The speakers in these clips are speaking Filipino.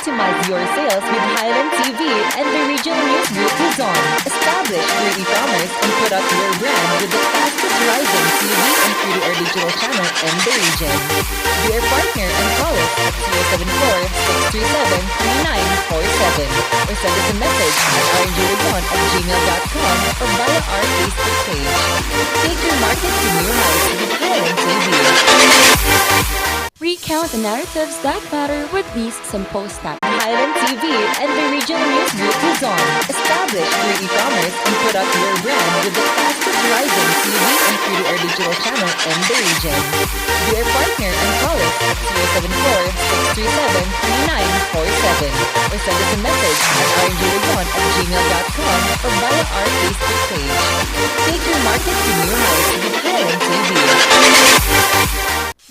Maximize your sales with Highland TV and the Regional News Group Luzon. Establish your e-commerce and put out your brand with the fastest rising TV and free-to-air digital channel in the region. Be our partner and call us at 074-637-3947 or send us a message at rngluzon@gmail.com or via our Facebook page. Take your market to new heights with Highland TV. Recount the narratives that matter with these simple steps. Highland TV and the Regional News Group Luzon. Establish your e-commerce and put out your brand with the fastest rising TV and free-to-air digital channel in the region. Be our partner and call us at 074-637-3947 or send us a message at rngluzon@gmail.com or via our Facebook page. Take your market to new heights with Highland TV.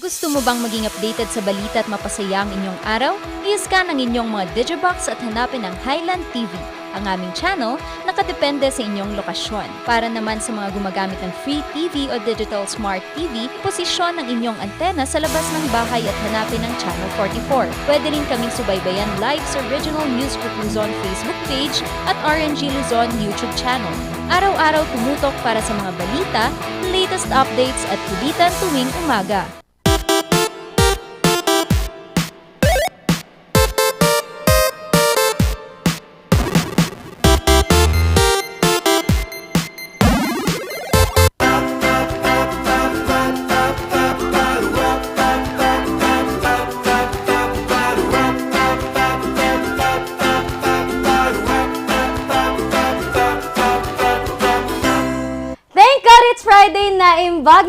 Gusto mo bang maging updated sa balita at mapasaya ang inyong araw? I-scan ang inyong mga digibox at hanapin ang Highland TV. Ang aming channel, nakadepende sa inyong lokasyon. Para naman sa mga gumagamit ng free TV o digital smart TV, posisyon ang inyong antena sa labas ng bahay at hanapin ang Channel 44. Pwede rin kaming subaybayan live sa Regional News Group Luzon Facebook page at RNG Luzon YouTube channel. Araw-araw tumutok para sa mga balita, latest updates at kulitan tuwing umaga. Friday na imbag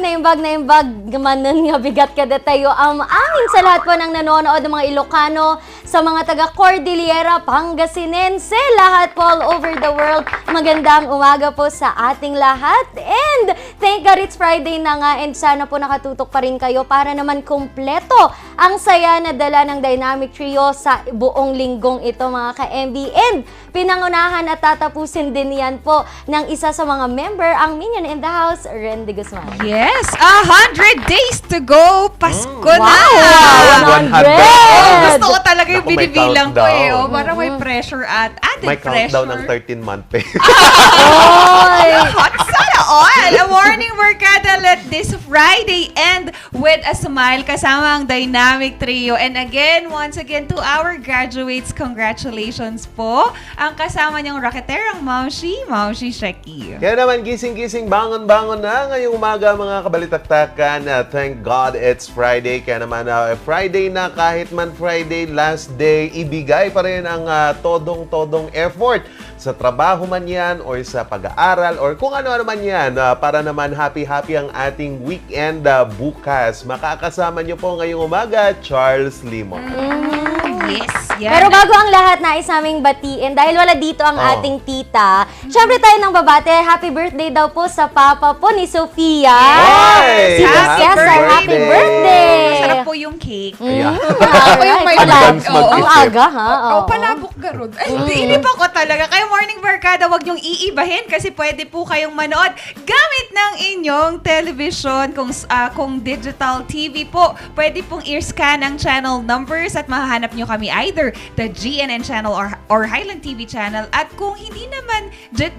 manon nga bigat kada tayo aming sa lahat po ng nanonood ng mga Ilocano, sa mga taga Cordillera, Pangasinense, lahat po all over the world. Magandang umaga po sa ating lahat and thank God it's Friday na nga and sana po nakatutok pa rin kayo para naman kumpleto ang saya na dala ng Dynamic Trio sa buong linggong ito mga ka-MB and pinangunahan at tatapusin din yan po ng isa sa mga member, ang Minion in the House, Randy Guzman. Yes, 100 days to go. Pasko na! Wow! 100! Gusto ko talaga yung Naku, may binibilang ko eh. countdown. Parang may pressure at added May pressure. countdown ng 13-month pay. Hot sana all! A morning workada, let this Friday end with a smile kasama ang Dynamic Trio. And again, once again, to our graduates, congratulations po. Ang kasama niyang racketerang Maushi Sheki. Kaya naman, gising-gising, bangon-bangon na ngayong umaga mga kabalitaktakan. Thank God it's Friday. Kaya naman, Friday na kahit man Friday, last day, ibigay pa rin ang todong-todong effort sa trabaho man yan or sa pag-aaral or kung ano-ano man yan para naman happy-happy ang ating weekend bukas. Makakasama niyo po ngayong umaga, Charles Limon. Yes, yan. Pero bago ang lahat, nais naming batiin dahil wala dito ang ating tita. Syempre tayo ng babate, happy birthday daw po sa papa po ni Sofia. Hey! Si Happy Cesar, happy birthday! Masarap po yung cake. Yeah. Ako yung may Advance Ang mag-isip. aga, ha? Oh, palabok garod. Ay, inip ako talaga. Kayo morning barkada, wag niyong iibahin kasi pwede po kayong manood gamit ng inyong television. Kung digital TV po, pwede pong i-scan ang channel numbers at mahahanap niyo kami either the GNN channel or Highland TV channel. At kung hindi naman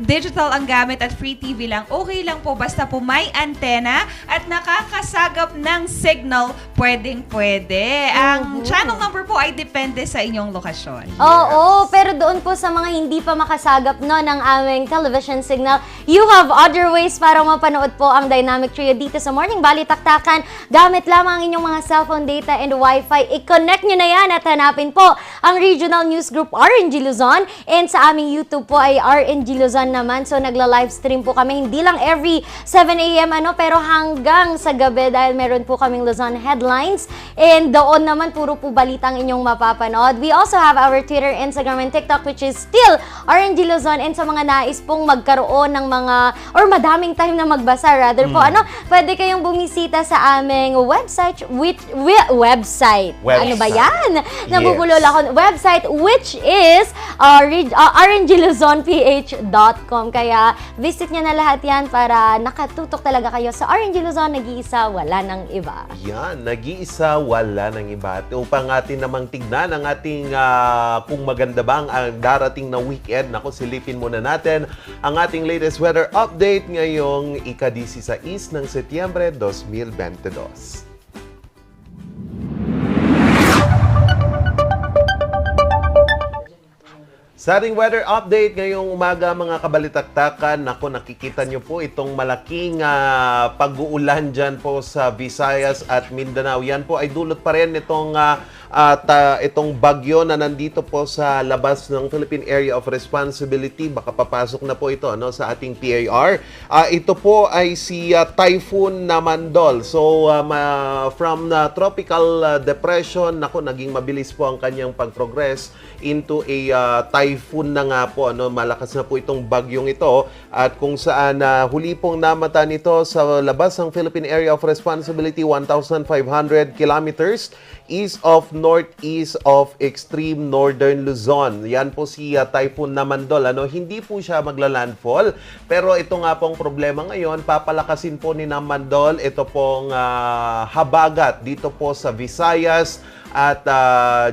digital ang gamit at free TV lang, okay lang po basta po may antena at nakakasagap ng signal, pwedeng-pwede. Ang channel number po ay depende sa inyong lokasyon. Oo, pero doon po sa mga hindi pa makasagap no ng aming television signal, you have other ways para mapanood po ang Dynamic Trio dito sa Morning Balitaktakan. Gamit lamang ang inyong mga cellphone data and Wi-Fi. I-connect nyo na yan at hanapin po ang Regional News Group RNG Luzon and sa aming YouTube po ay RNG Luzon naman. So nagla-livestream po kami hindi lang every 7 a.m. pero hanggang sa gabi dahil meron po kaming Luzon headlines and doon naman puro po balitang inyong mapapanood. We also have our Twitter, Instagram, Instagram and TikTok, which is still RNG Luzon. And sa mga nais pong magkaroon ng mga, or madaming time na magbasa, rather po, pwede kayong bumisita sa aming website, website. Ano ba yan? Nabubulol ako. Website, which is rngluzonph.com. Kaya visit nyo na lahat yan para nakatutok talaga kayo sa RNG Luzon, nag-iisa, wala nang iba. Yan, nag-iisa, wala nang iba. At upang atin namang tignan ang ating kung maganda ba ang darating na weekend, naku, silipin muna natin ang ating latest weather update ngayong ika-16 ng Setyembre 2022. Sa ating weather update ngayong umaga mga kabalitaktakan, ako nakikita nyo po itong malaking pag-uulan dyan po sa Visayas at Mindanao. Yan po ay dulot pa rin itong bagyo na nandito po sa labas ng Philippine Area of Responsibility. Baka papasok na po ito sa ating PAR. Ito po ay si Typhoon Namandol. So from tropical depression, naging mabilis po ang kanyang pag-progress into a typhoon na nga po. Malakas na po itong bagyong ito at kung saan huli pong namata nito sa labas ng Philippine Area of Responsibility, 1,500 kilometers east of northeast of extreme northern Luzon. Yan po si Typhoon Namandol. Hindi po siya magla-landfall, pero ito nga pong problema ngayon, papalakasin po ni Namandol ito pong habagat dito po sa Visayas at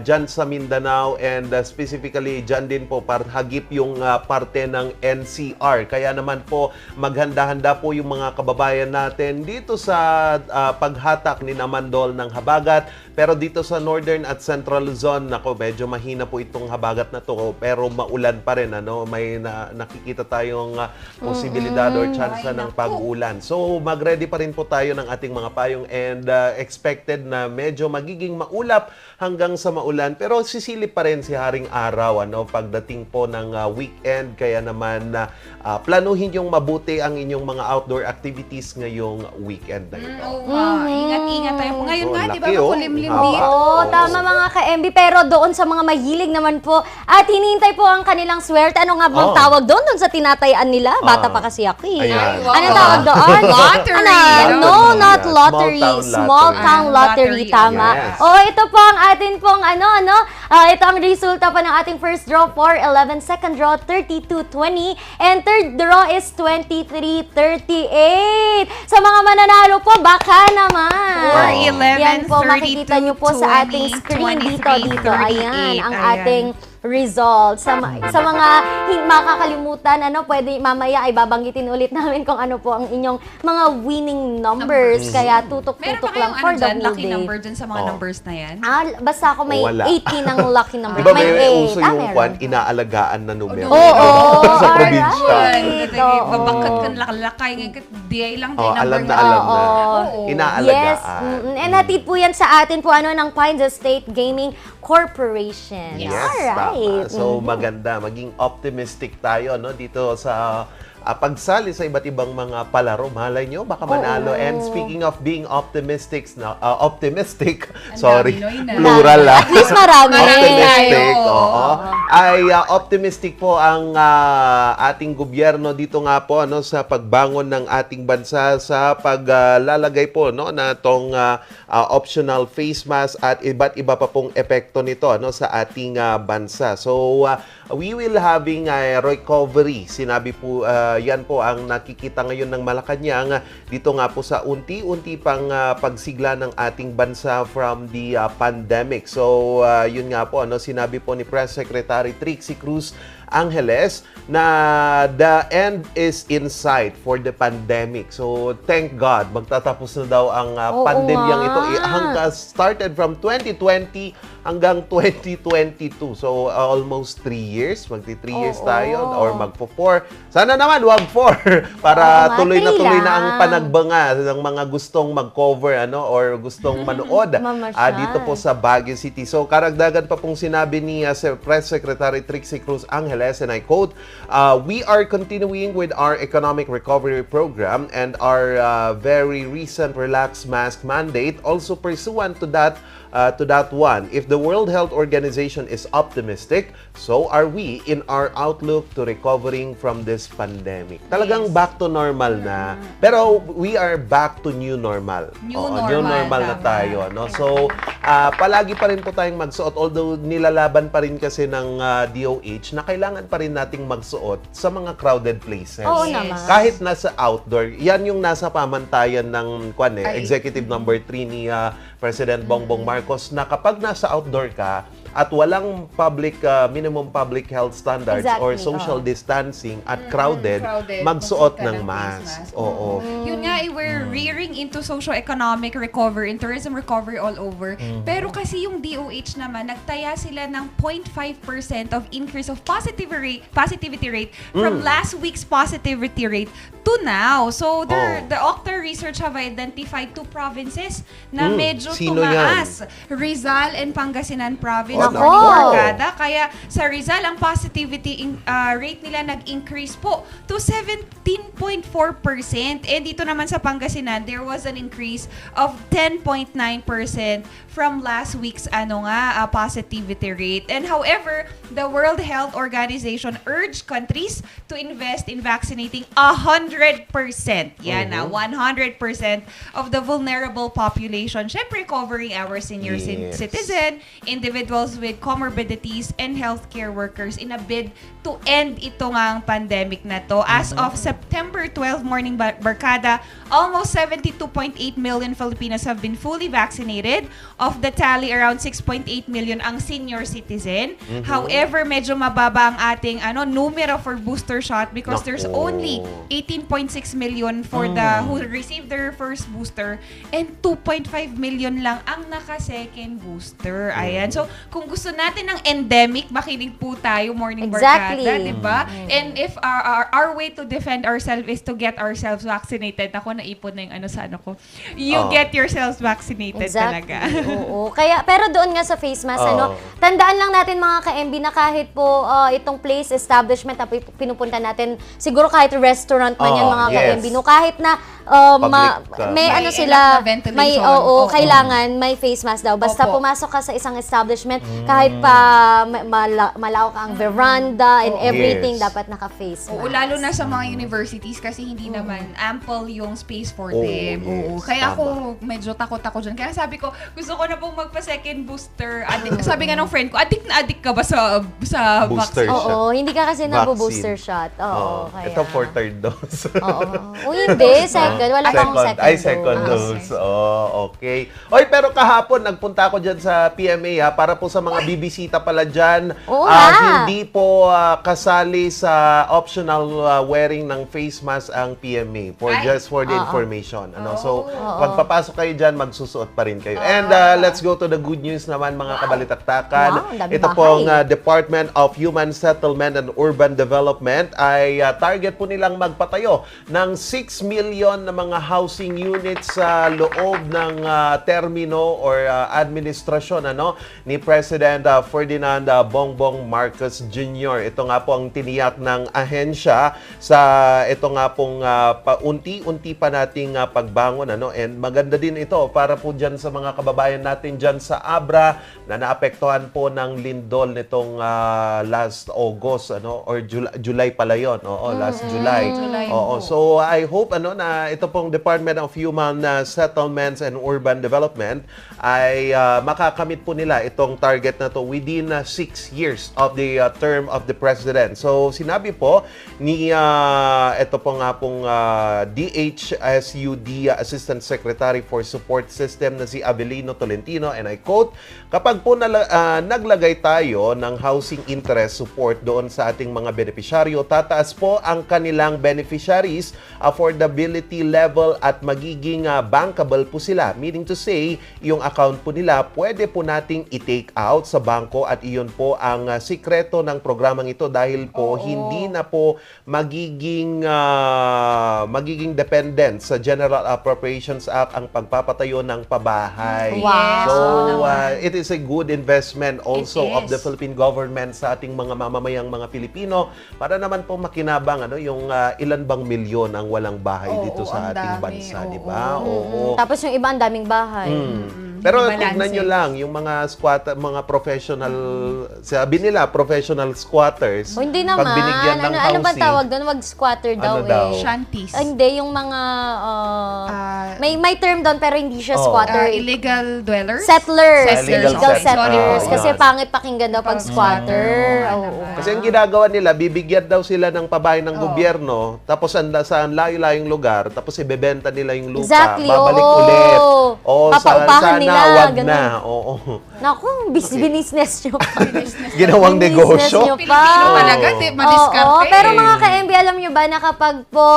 dyan sa Mindanao and specifically dyan din po hagip yung parte ng NCR. Kaya naman po maghanda-handa po yung mga kababayan natin dito sa paghatak ni Namandol ng habagat. Pero dito sa Northern at Central Luzon, medyo mahina po itong habagat na to, pero maulan pa rin. May nakikita tayong posibilidad or chance ng pag-ulan. So mag-ready pa rin po tayo ng ating mga payong and expected na medyo magiging maulap hanggang sa maulan, pero sisilip pa rin si Haring Araw pagdating po ng weekend. Kaya naman planuhin yung mabuti ang inyong mga outdoor activities ngayong weekend na ito. Ingat-ingat tayo. Ngayon nga, di ba, laki, makulimlim dito. Oo, tama mga ka-MB. Pero doon sa mga mahilig naman po at hinihintay po ang kanilang swerte. Ano nga bang tawag doon sa tinatayaan nila? Bata pa kasi ako eh. Ayan. Anong tawag doon? Lottery. No, not lottery. Small town lottery. Tama. Yes. Ito po ang atin pong ito ang resulta pa ng ating first draw for 11, second draw 32-20, and third draw is 23-38. Sa mga mananalo po, baka naman. 4, 11, Yan po, 32, makikita nyo po sa ating screen 23, dito. Ayan, ang 38. ating results. Sa mga makakalimutan, pwede mamaya ay babanggitin ulit namin kung ano po ang inyong mga winning numbers. Kaya Meron tutok-tutok pa lang kayong for the whole lucky day. number dyan sa mga numbers na yan? Basta ako may Wala. 18 ng lucky number. Diba may eight. uso yung Meron. inaalagaan na numero? Oo, sa alright. probinsya. Oo. Babangkat ka lakalakay. Di lang din number Alam na na. alam na. Oo. Inaalagaan. Yes. And hatid po yan sa atin po ng Pines State Gaming Corporation. Yes, Alright. tama. So maganda, maging optimistic tayo dito sa pagsali sa iba't ibang mga palaro. Malay nyo, baka manalo. And speaking of being optimistic, sorry, Pinoy na. plural At least marami. optimistic, Oo. oo. Ay optimistic po ang ating gobyerno dito nga po sa pagbangon ng ating bansa sa paglalagay po na tong optional face mask at iba't iba pa pong epekto nito sa ating bansa. So we will having a recovery. Sinabi po yan po ang nakikita ngayon ng Malacanang dito nga po sa unti-unti pang pagsigla ng ating bansa from the pandemic. So yun nga po sinabi po ni Press Secretary Trixie Cruz Angeles na the end is in sight for the pandemic. So thank God, magtatapos na daw ang pandemyang ito. Started from 2020 hanggang 2022. So almost 3 years. Magti 3 years tayo or magpo 4. Sana naman wag 4 para tuloy na tuloy na ang panagbanga ng mga gustong mag-cover or gustong manood dito po sa Baguio City. So karagdagan pa pong sinabi ni Press Secretary Trixie Cruz Angeles, and I quote, "We are continuing with our economic recovery program and our very recent relaxed mask mandate. Also pursuant to that, to that one. If the World Health Organization is optimistic, so are we in our outlook to recovering from this pandemic. Talagang back to normal na. Pero we are back to new normal. New New normal na tama. tayo. No? So, palagi pa rin po tayong magsuot. Although nilalaban pa rin kasi ng DOH na kailangan pa rin nating magsuot sa mga crowded places. Oo naman. Kahit nasa outdoor. Yan yung nasa pamantayan ng Executive Number 3 ni President Bongbong Marcos na kapag nasa outdoor ka at walang minimum public health standards or social distancing at crowded, magsuot magsuot ka ng ng mask. face mask. Oo. Yun nga, we're rearing into socio-economic recovery and tourism recovery all over. Pero kasi yung DOH naman, nagtaya sila ng 0.5% of increase of positivity rate from last week's positivity rate to now. So, the Octa research have identified 2 provinces na medyo Sino tumaas. Rizal and Pangasinan province. Nako! Barkada. Kaya sa Rizal, ang positivity rate nila nag-increase po to 17.4%. And dito naman sa Pangasinan, there was an increase of 10.9% from last week's positivity rate. And however, the World Health Organization urged countries to invest in vaccinating 100%. Yan 100% of the vulnerable population. Syempre, covering our senior citizen, individuals with comorbidities, and healthcare workers in a bid to end ito ngang pandemic na to. As of September 12, Morning Barkada, almost 72.8 million Filipinos have been fully vaccinated. Of the tally, around 6.8 million ang senior citizen. However, medyo mababa ang ating numero for booster shot because there's only 18.6 million for the who received their first booster and 2.5 million lang ang naka-second booster. Ayan. So, kung gusto natin ng endemic, makinig po tayo, Morning Exactly. Barkada, diba? And if our way to defend ourselves is to get ourselves vaccinated. Ako, naipon na yung sa ko. You get yourselves vaccinated talaga. Oo. Kaya, pero doon nga sa face mask, tandaan lang natin mga ka-MB na kahit po itong place, establishment na pinupunta natin, siguro kahit restaurant man yan mga ka-MB, no, kahit na may May sila, enough na ventilation. may, kailangan may face mask daw. Basta pumasok ka sa isang establishment, kahit pa malawak ang veranda and everything, dapat naka-face mask. Oo, lalo na sa mga universities kasi hindi naman ample yung space for them. Yes, Kaya ako medyo takot ako dyan. Kaya sabi ko, gusto ko na pong magpa-second booster. Sabi nga ng friend ko, addict ka ba sa Booster vaccine? shot. Oo, hindi ka kasi Vaccine. nabo-booster shot. Oo, kaya. Ito for third dose. Oo. Hindi, second. Wala pa akong second dose. Second dose. Okay. Oy, pero kahapon, nagpunta ako dyan sa PMA para po sa mga bibisita pala dyan. Hindi po kasali sa optional wearing ng face mask ang PMA just for the information. So, pag papasok kayo dyan, magsusuot pa rin kayo. And let's go to the good news naman, mga kabalitaktakan. Ito pong Department of Human Settlement and Urban Development ay target po nilang magpatayo ng 6 million na mga housing units sa loob ng termino or administrasyon ni President Ferdinand Bongbong Marcos Jr. Ito nga po ang tiniyak ng ahensya sa ito nga pong unti-unti pa nating pagbangon and maganda din ito para po diyan sa mga kababayan natin diyan sa Abra na naapektuhan po ng lindol nitong last August or July pala yon. Last July. So I hope na ito pong Department of Human Settlements and Urban Development ay makakamit po nila itong target na to within 6 years of the term of the President. So sinabi po ni ito po nga pong DHSUD Assistant Secretary for Support System na si Abelino Tolentino, and I quote, kapag po naglagay tayo ng housing interest support doon sa ating mga beneficiaryo, tataas po ang kanilang beneficiaries affordability level at magiging bankable po sila. Meaning to say, yung account po nila, pwede po nating i-take out sa bangko at iyon po ang sikreto ng programang ito dahil po hindi na po magiging dependent sa General Appropriations Act ang pagpapatayo ng pabahay. Wow. So, it is a good investment also of the Philippine government sa ating mga mamamayang mga Pilipino para naman po makinabang yung ilan bang milyon ang walang bahay dito sa ating bansa, di ba? Tapos yung iba ang daming bahay. Pero Hindi balanse. tignan nyo lang, yung mga squatter, mga professional, sabi nila, professional squatters. O, hindi naman. Pag binigyan ng Ano ba housing, tawag doon? Wag squatter daw Ano daw? eh. Shanties. Hindi, yung mga... may term doon pero hindi siya squatter. Illegal dwellers? Settlers. Illegal Illegal settlers. settlers. Ah, Kasi yan. pangit pakinggan daw pag squatter. Oo. Kasi ang ginagawa nila, bibigyan daw sila ng pabahay ng gobyerno, tapos sa layo-layong lugar, tapos ibebenta nila yung lupa. Exactly, Babalik oo. ulit. Papaupahan sana, nila, wag ganun. na. Oo. Naku, business nyo pa. Ginawang Business negosyo. nyo pa. Pilipino Oo. talaga, madiskarte. Oo, pero mga ka-MB, alam nyo ba na kapag po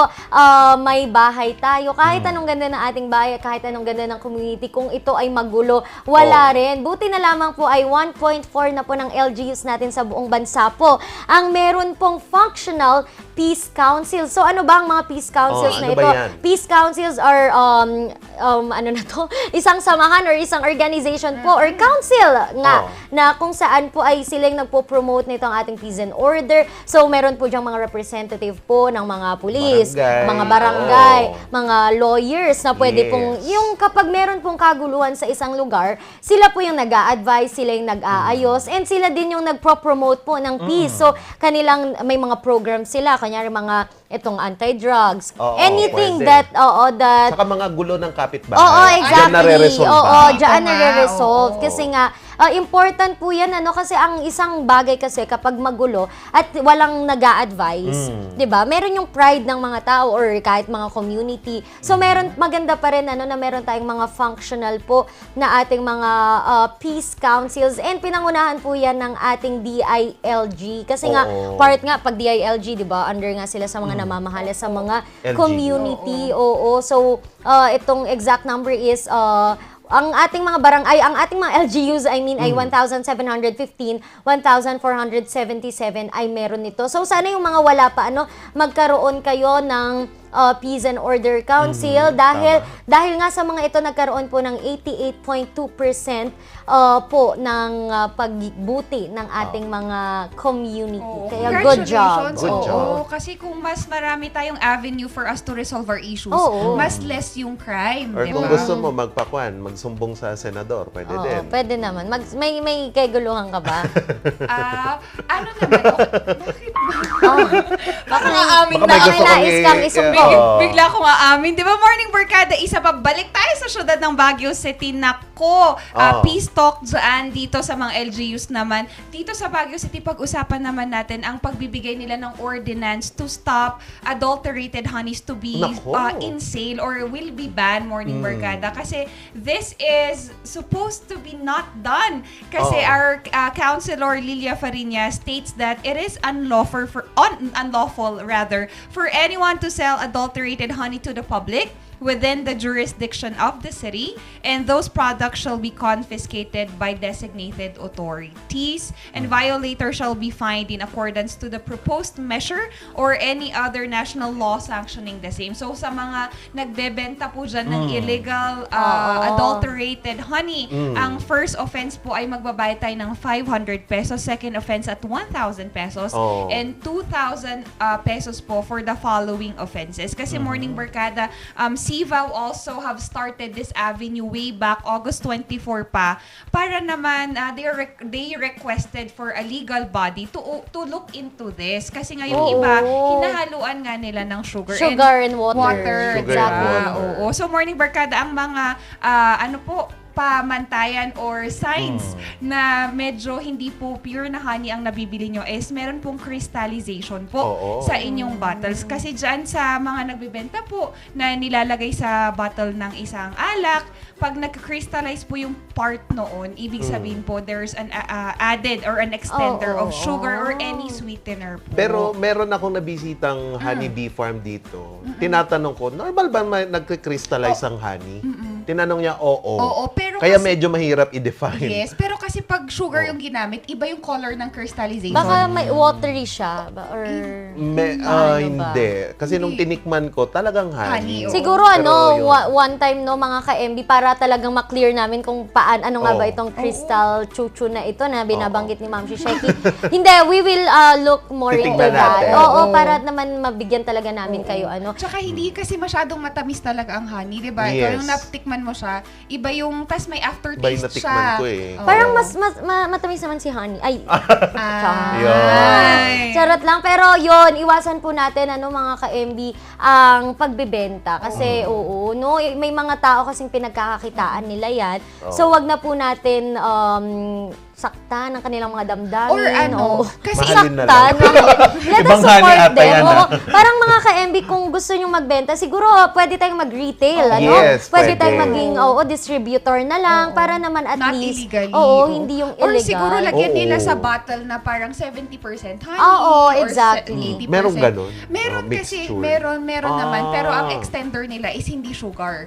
may bahay tayo, kahit anong ganda ng ating bahay, kahit anong ganda ng community, kung ito ay magulo, wala rin. Buti na lamang po ay 1.4 na po ng LGUs natin sa buong bansa po ang meron pong functional peace council. So ano ba ang mga peace councils ano na ba ito? yan? Peace councils are ano na to? Isang samahan or isang organization po or council nga na kung saan po ay silang nagpo-promote nitong ating peace and order. So meron po diyang mga representative po ng mga pulis, Barangay. mga barangay, Oo. mga lawyers na pwede Yes. pong yung kapag meron pong kaguluhan sa isang lugar, sila po yung nag-a-advise, sila yung nag-aayos, and sila din yung nagpro-promote po ng peace. So kanilang may mga program sila, kanyari mga itong anti-drugs, Oo, anything pwede. that Saka mga gulo ng kapitbahay. Oo, Diyan exactly. nare-resolve Oo, ba? diyan Oo nga, nare-resolve. oo. Kasi nga, important po yan, kasi ang isang bagay kasi kapag magulo at walang nag-a-advise, di ba? Meron yung pride ng mga tao or kahit mga community. So, meron, maganda pa rin, na meron tayong mga functional po na ating mga peace councils and pinangunahan po yan ng ating DILG. Kasi nga, Oo. part nga, pag DILG, di ba, under nga sila sa mga namamahala sa mga LG. community. Oo. So, itong exact number is ang ating mga ang ating mga LGUs, I mean, ay 1,715, 1,477 ay meron nito. So, sana yung mga wala pa, magkaroon kayo ng Peace and Order Council dahil nga sa mga ito nagkaroon po ng 88.2% po ng pagbuti ng ating mga community. Oo. Kaya good job. Congratulations. Good Oo. job. Oo, kasi kung mas marami tayong avenue for us to resolve our issues, Oo. mas less yung crime, Or di kung ba? gusto mo magsumbong sa senador, pwede Oo, din. pwede naman. May kaguluhan ka ba? Ano naman? Bakit ba? Baka Aamin Baka na may ako. gusto kang nais kang isumbong. Oo. Bigla ko aamin. Di ba, Morning Barkada, isa pa, balik tayo sa syudad ng Baguio City. Nako, peace talk dyan dito sa mga LGUs naman. Dito sa Baguio City, pag-usapan naman natin ang pagbibigay nila ng ordinance to stop adulterated honeys to be Nako. in sale or will be banned, Morning Barkada. Kasi this is supposed to be not done. Kasi our Councilor Lilia Fariña states that it is unlawful for anyone to sell adulterated honey to the public within the jurisdiction of the city, and those products shall be confiscated by designated authorities, and violators shall be fined in accordance to the proposed measure or any other national law sanctioning the same. So sa mga nagbebenta po dyan ng illegal adulterated honey, ang first offense po ay magbabayad tayo ng 500 pesos, second offense at 1,000 pesos, and 2,000 pesos po for the following offenses. Kasi Morning Barkada, CVAW also have started this avenue way back August 24 pa para naman they requested for a legal body to look into this kasi nga yung iba hinahaluan nga nila ng sugar And water. Sugar and Exactly. water. Oo. So Morning Barkada, ang mga pamantayan or signs na medyo hindi po pure na honey ang nabibili nyo is meron pong crystallization po sa inyong bottles. Kasi dyan sa mga nagbibenta po na nilalagay sa bottle ng isang alak, pag nag-crystallize po yung part noon, ibig sabihin po there's an added or an extender of sugar or any sweetener po. Pero meron akong nabisitang honeybee farm dito. Tinatanong ko, normal ba nagkikristallize ang honey? Tinanong niya, oo. Oo, pero Kaya kasi- medyo mahirap i-define. Yes, pero kasi kasi pag sugar yung ginamit, iba yung color ng crystallization. Baka may watery siya. Or... Hindi. Kasi nung tinikman ko, talagang honey. Honey, oo. Siguro Pero yun. one time no mga ka-MB para talagang ma-clear namin kung ano nga ba itong crystal chuchu na ito na binabanggit ni Ma'am Shisheki. Hindi, we will look more into Titignan that. natin. Oo, para naman mabigyan talaga namin kayo Tsaka hindi kasi masyadong matamis talaga ang honey, di ba? Yes. Ito yung natikman mo siya, iba yung, tas may Iba aftertaste yung natikman siya. ko eh. Oo. Parang mas matamis naman si honey. Ay, Ay. charot lang. Pero yon iwasan po natin mga ka-MB ang pagbebenta. Kasi no, may mga tao kasing pinagkakakitaan nila yan. So wag na po natin saktan ang kanilang mga damdamin. Or ano, kasi Mahalin na saktan. Let us Ibang honey support ata them. yan, Oo. Parang mga ka-MB, kung gusto nyo magbenta, siguro pwede tayong mag-retail. Yes, pwede pwede. tayong maging distributor na lang para naman at Not least. illegally. Hindi yung Or illegal. siguro lagyan Oo. nila sa bottle na parang 70% honey. Oo, or exactly. 80%. Merong ganun? Meron kasi, Mixture? meron naman. Pero ang Ah. extender nila is hindi sugar.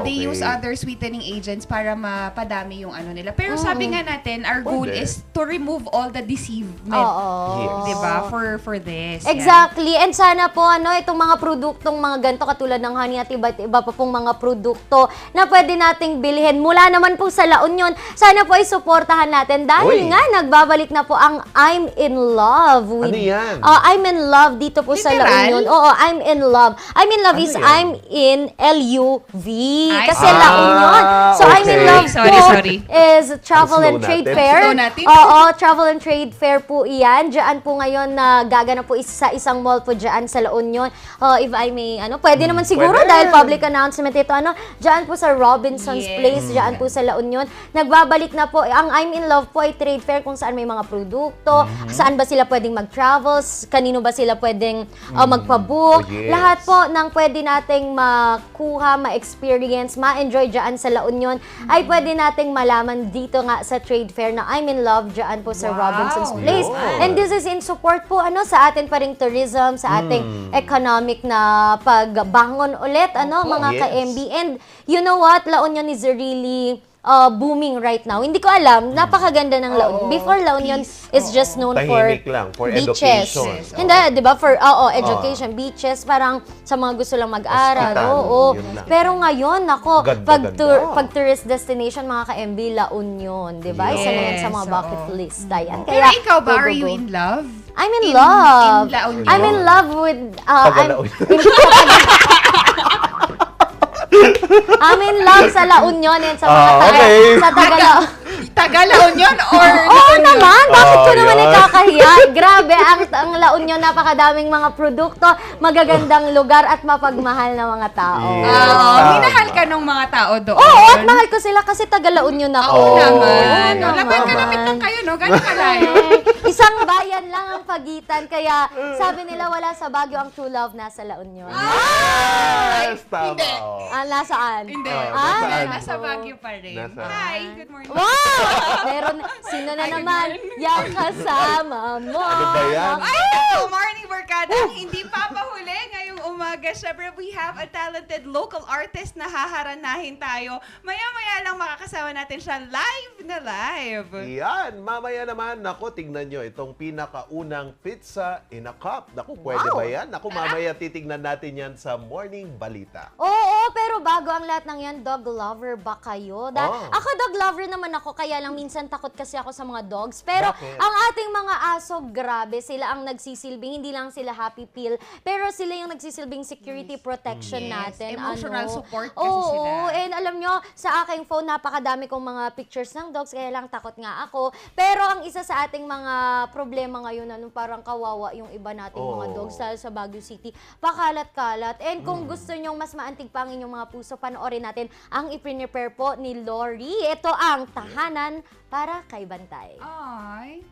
They Okay. use other sweetening agents para mapadami yung ano nila. Pero sabi nga natin, our goal Pwede. is to remove all the deceivement. Oo. Diba? For this. Yan. Exactly. And sana po, itong mga produktong mga ganito katulad ng honey at iba't iba pa pong mga produkto na pwede nating bilhin mula naman po sa La Union. Sana po ay suportahan natin dahil Uy. nga nagbabalik na po ang I'm in Love with... Ano yan? I'm in Love dito po sa La Literal? Union. Oo, I'm in Love. I'm in Love Ano is yan? I'm in LUV. Ay, Kasi La Union. So I'm in okay. Love Sorry. is Travel Slow and Trade natin. Fair. Slow natin. Oo, Travel and Trade Fair po iyan. Diyan po ngayon na gaganap po sa isang mall po diyan sa La Union. If I may, pwede naman siguro pwede. dahil public announcement ito. Diyan po sa Robinson's Yes. Place, diyan po sa La Union. Nagbabalik na po. Ang I'm in Love po ay trade fair kung saan may mga produkto, saan ba sila pwedeng mag-travel, kanino ba sila pwedeng magpabook. Oh, yes. Lahat po ng pwede nating makuha, ma-experience, ma-enjoy diyan sa La Union ay pwede nating malaman dito nga sa trade fair na I'm in Love diyan po sa Wow. Robinson's Place. Yun. And this is in support po sa atin pa ring tourism, sa ating economic na pagbangon ulit mga Yes. ka-MB. And you know what? La Union is really booming right now. Hindi ko alam, napakaganda ng La Union. Before La Union is just known for Tahimik lang, for beaches. education. Yes. Hindi, 'di ba? For education, beaches, parang sa mga gusto lang mag-aral. Hospital, Oo. yun lang. Pero ngayon, nako, Ganda-ganda. pag tourist destination mga ka-MB, La Union, 'di ba? Isa na yan sa mga Yes, bucket oo. list. Ayan. Pero ikaw ba, go, are go, you go. in love? I'm in in love. La Union? I'm in love with Taga-La Union. I'm in love sa La Union and sa mga okay. sa Taga Taga La Union or La Oo Union? naman, bakit ko naman yun. ikakahiya? Grabe, ang La Union, napakadaming mga produkto, magagandang lugar at mapagmahal na mga tao. Yeah. Oo, minahal ka ng mga tao doon. Oo, at mahal ko sila kasi taga La Union ako. Oo naman. Oo naman. Laban ka lapit lang kayo, no? Gano'n kalayo. Isang bayan lang ang pagitan, kaya sabi nila wala sa Baguio ang true love nasa La Union. Yes, tama. Hindi. Nasaan? Hindi. nasaan? Nasa Baguio pa rin. Nasa- Hi, good morning. Wow! Meron, sino na naman yung kasama mo? Ano ba yan? Ay, good morning, Barkada. Hindi papahuli ngayong umaga. Siyempre, we have a talented local artist na haharanahin tayo. Maya-maya lang makakasama natin siya live na live. Yan, mamaya naman, naku, tignan nyo, itong pinakaunang pizza in a cup. Naku, pwede Wow. ba yan? Naku, mamaya titignan natin yan sa Morning Balita. Oo, pero bago ang lahat ng yan, dog lover ba kayo? Oh. Ako dog lover naman ako, kaya lang minsan takot kasi ako sa mga dogs. Pero Bakit? ang ating mga aso, grabe, sila ang nagsisilbing, hindi lang sila happy pill, pero sila yung nagsisilbing security protection Yes, natin. emotional support kasi Oo, sila. and alam nyo, sa aking phone, napakadami kong mga pictures ng dogs, kaya lang takot nga ako. Pero ang isa sa ating mga problema ngayon, parang kawawa yung iba nating mga Oo. dogs dahil sa Baguio City, pakalat-kalat. And kung gusto nyong mas maantig pa ang inyong mga puso, panoorin natin ang i-prepare po ni Lori. Ito ang Tahanan para kay Bantay. Ay.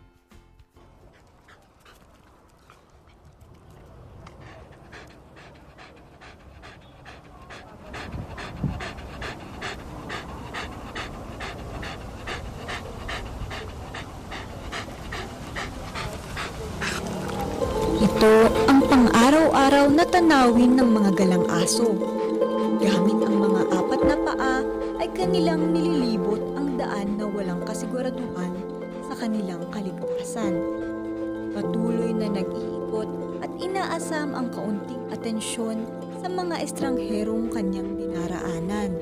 Ito ang pang-araw-araw na tanawin ng mga galang aso. Gamit ang mga apat na paa ay kanilang nililibot ang daan na na walang kasiguraduhan sa kanilang kaligtasan. Patuloy na nag-iikot at inaasam ang kaunting atensyon sa mga estrangherong kanyang dinaraanan.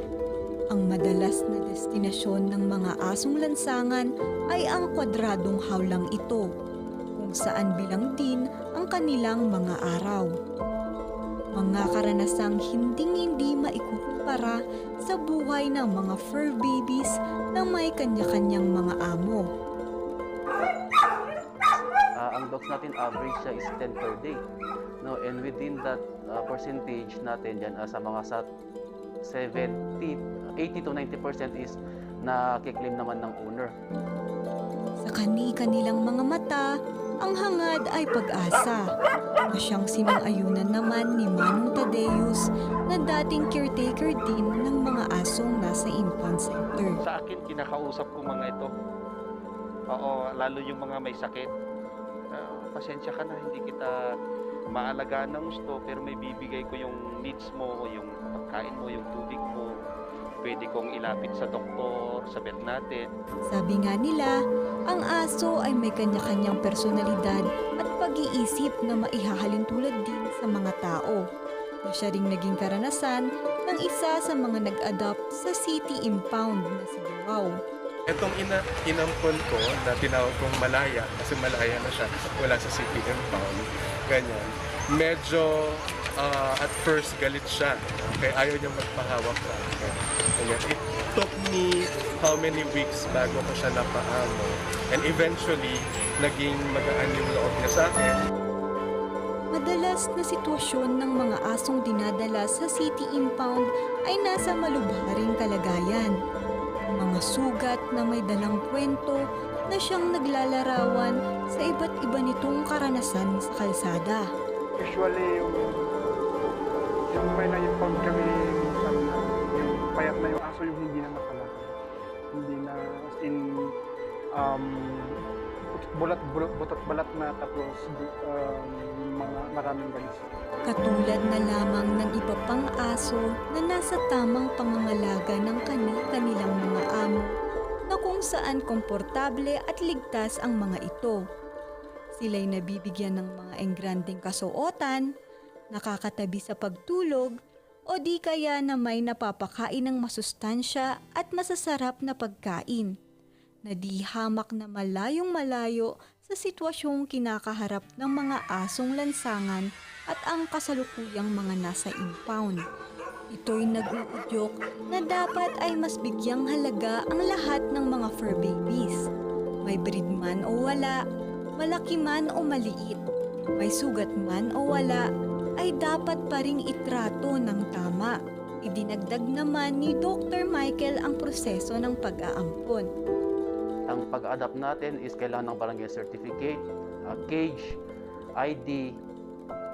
Ang madalas na destinasyon ng mga asong lansangan ay ang kwadradong hawlang ito, kung saan bilang din ang kanilang mga araw. Mga karanasang hinding-hindi maikukumpara sa buhay ng mga fur babies na may kanya-kanyang mga amo. Ang dogs natin average siya is 10 per day. No, and within that percentage natin dyan, sa mga 80 to 90% is nakiklaim naman ng owner. Sa kani-kanilang mga mata, ang hangad ay pag-asa na siyang sinang-ayunan naman ni Manong Tadeus na dating caretaker din ng mga asong nasa impound center. Sa akin, kinakausap ko mga ito. Oo, lalo yung mga may sakit. Pasensya ka na, hindi kita maalagaan ng gusto, pero may bibigay ko yung needs mo, yung pagkain mo, yung tubig mo. Pwede kong ilapit sa doktor, sa vet natin. Sabi nga nila, ang aso ay may kanya-kanyang personalidad at pag-iisip na maihahalin tulad din sa mga tao. Na siya ring naging karanasan ng isa sa mga nag-adopt sa city impound na si Joao. Itong inampon ko na tinawag kong Malaya, kasi Malaya na siya, wala sa city impound, ganyan. Medyo at first galit siya, kaya ayaw niya magpahawak sa akin. Ganyan. It took me how many weeks bago ko siya napaamo, and eventually, naging magaan yung loob niya sa akin. Madalas na sitwasyon ng mga asong dinadala sa city impound ay nasa malubharing kalagayan. Mga sugat na may dalang kwento na siyang naglalarawan sa iba't iba nitong karanasan sa kalsada. Usually, yung may na-impound kami minsan, yung payat na yung aso yung hindi na nakalakad. Hindi na, as in, butot balat na, tapos mga maraming galis. Katulad na lamang ng iba pang aso na nasa tamang pangangalaga ng kanilang mga amo na kung saan komportable at ligtas ang mga ito. Sila'y nabibigyan ng mga engrandeng kasuotan, nakakatabi sa pagtulog, o di kaya na may napapakain ng masustansya at masasarap na pagkain na di hamak na malayong-malayo sa sitwasyong kinakaharap ng mga asong lansangan at ang kasalukuyang mga nasa impound. Ito'y nag-uudyok na dapat ay mas bigyang halaga ang lahat ng mga fur babies. May breed man o wala, malaki man o maliit, may sugat man o wala, ay dapat pa ring itrato ng tama. Idinagdag naman ni Dr. Michael ang proseso ng pag-aampon. Ang pag-adapt natin is kailangan ng barangay certificate, cage, ID,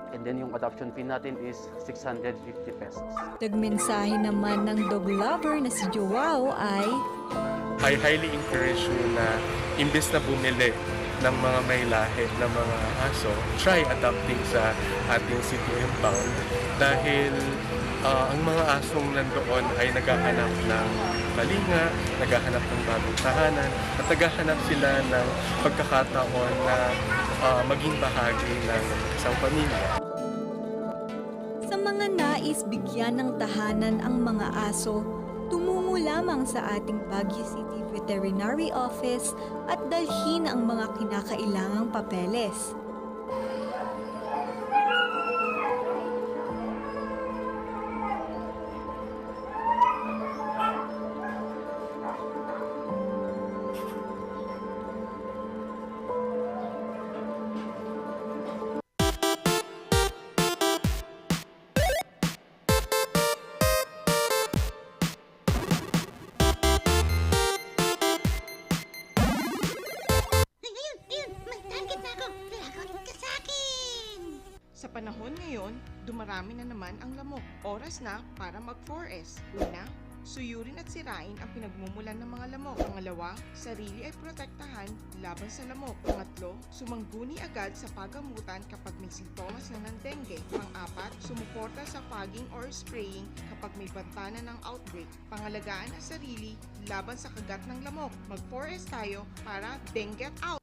and then yung adoption fee natin is 650 pesos. Nagmensahe naman ng dog lover na si Joao ay I highly encourage you na imbes na bumili ng mga may lahi ng mga aso, try adopting sa ating city impound dahil ang mga asong nandoon ay naghahanap ng palinga, naghahanap ng bagong tahanan, at naghahanap sila ng pagkakataon na maging bahagi ng isang pamilya. sa mga nais bigyan ng tahanan ang mga aso, tumungo lamang sa ating Baguio City Veterinary Office at dalhin ang mga kinakailangang papeles. Sa panahon ngayon, dumarami na naman ang lamok. Oras na para mag 4S. Una, suyurin at sirain ang pinagmumulan ng mga lamok. Pangalawa, sarili ay protektahan laban sa lamok. Pangatlo, sumangguni agad sa pagamutan kapag may sintomas na ng dengue. Pang-apat, sumuporta sa fogging or spraying kapag may banta na ng outbreak. Pangalagaan ang sarili laban sa kagat ng lamok. Mag-4S tayo para dengue out!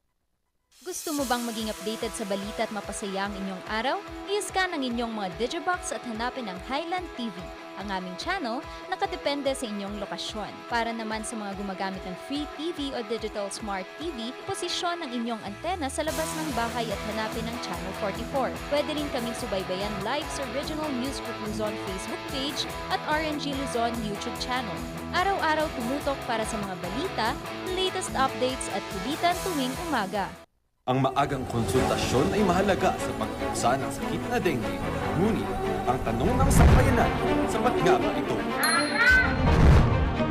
Gusto mo bang maging updated sa balita at mapasaya ang inyong araw? I-scan ang inyong mga digibox at hanapin ang Highland TV. Ang aming channel nakadepende sa inyong lokasyon. Para naman sa mga gumagamit ng free TV o digital smart TV, posisyon ang inyong antena sa labas ng bahay at hanapin ang Channel 44. Pwede rin kaming subaybayan live sa Original News Group Luzon Facebook page at RNG Luzon YouTube channel. Araw-araw tumutok para sa mga balita, latest updates at kulitan tuwing umaga. Ang maagang konsultasyon ay mahalaga sa pagpusa ng sakit na dengue. Ngunit, ang tanong ng sambayanan, sapat nga ba ito?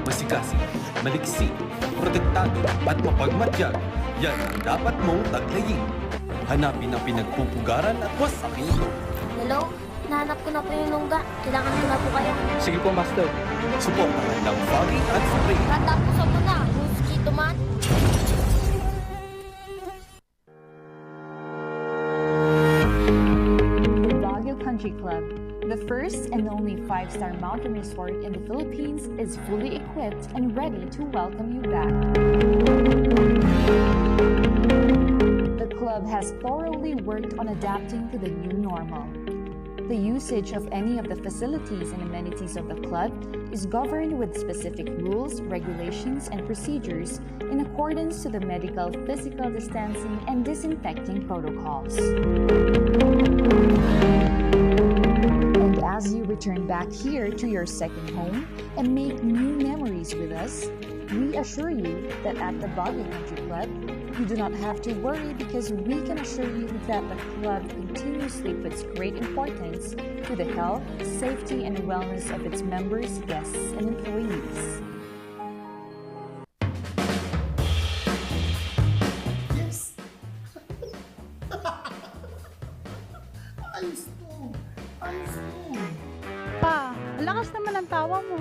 Masigasi, maliksi, protektado at mapagmatyag, yan ang dapat mong taglayin. Hanapin ang pinagpupugaran at wasakin ito. Hello? Nahanap ko na po yung lungga. Kailangan ko na po kayo. Sige po, Master. Suportahan ng foggy at spray. Tatapusan mo na, mosquito man. Country Club, the first and only 5-star mountain resort in the Philippines, is fully equipped and ready to welcome you back. The club has thoroughly worked on adapting to the new normal. The usage of any of the facilities and amenities of the club is governed with specific rules, regulations, and procedures in accordance to the medical, physical distancing, and disinfecting protocols. And as you return back here to your second home and make new memories with us, we assure you that at the Baguio Country Club, you do not have to worry because we can assure you that the club continuously puts great importance to the health, safety, and wellness of its members, guests, and employees. Yes! Ayos to! Ayos to! Pa, lakas naman ang tawa mo.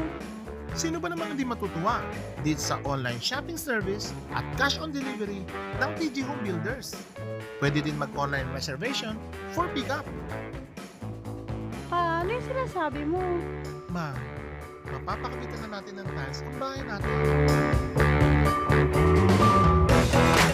Sino ba naman hindi matutuwa dito sa online shopping service at cash on delivery ng TG Home Builders? Pwede din mag-online reservation for pickup. Pa, ano yung sinasabi mo? Ma, mapapakabitan na natin ng tiles ang bahay natin.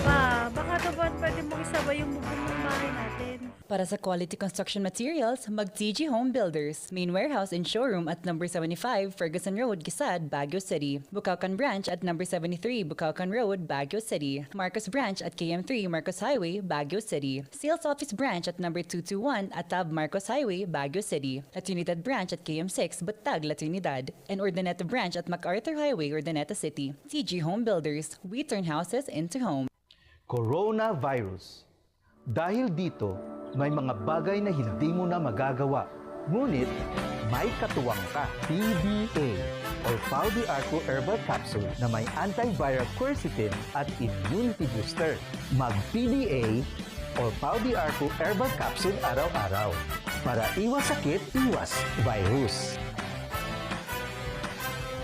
Pa, baka naman pwede mong isabay yung bubong ng bahay natin. Para sa quality construction materials, mag-TG Home Builders. Main warehouse and showroom at number 75 Ferguson Road, Gisad, Baguio City. Bucaucan Branch at number 73 Bucaucan Road, Baguio City. Marcos Branch at KM3 Marcos Highway, Baguio City. Sales Office Branch at number 221 Atab Marcos Highway, Baguio City. La Trinidad Branch at KM6 Batag, La Trinidad. And Urdaneta Branch at MacArthur Highway, Urdaneta City. TG Home Builders. We turn houses into home. Coronavirus. Dahil dito, may mga bagay na hindi mo na magagawa. Ngunit, may katuwang ka. PDA or Pau de Arco Herbal Capsule na may antiviral quercetin at immunity booster. Mag-PDA or Pau de Arco Herbal Capsule araw-araw. Para iwas sakit, iwas virus.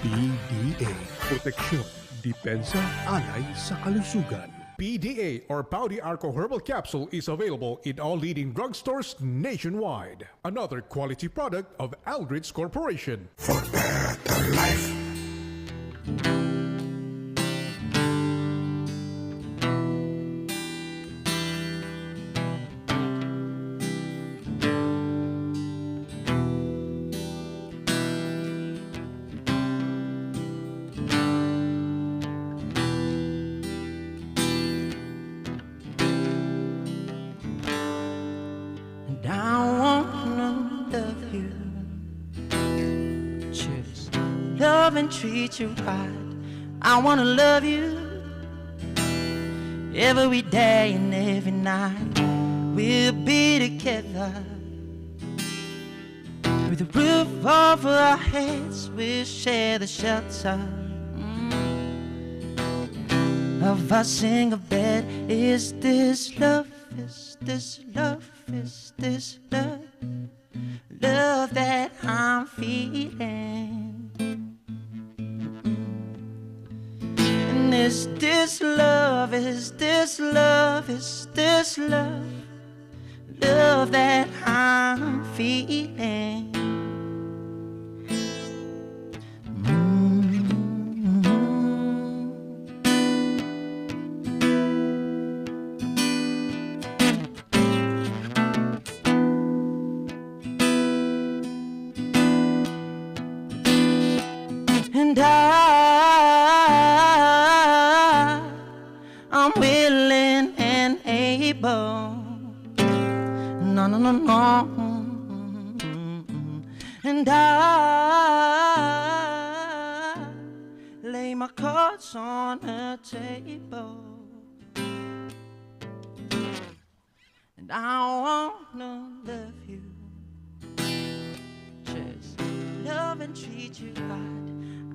PDA. Proteksyon, depensa, alay sa kalusugan. PDA or Pau de Arco Herbal Capsule is available in all leading drugstores nationwide. Another quality product of Aldrich Corporation. For better life. Love and treat you right. I wanna love you every day and every night. We'll be together with the roof over our heads. We'll share the shelter of our single bed. Is this love? Is this love? Is this love? Love that I'm feeling. is this love? Is this love? Love that I'm feeling. And I'm willing and able. No, no, no, no. And I lay my cards on the table. And I wanna love you. Just love and treat you right.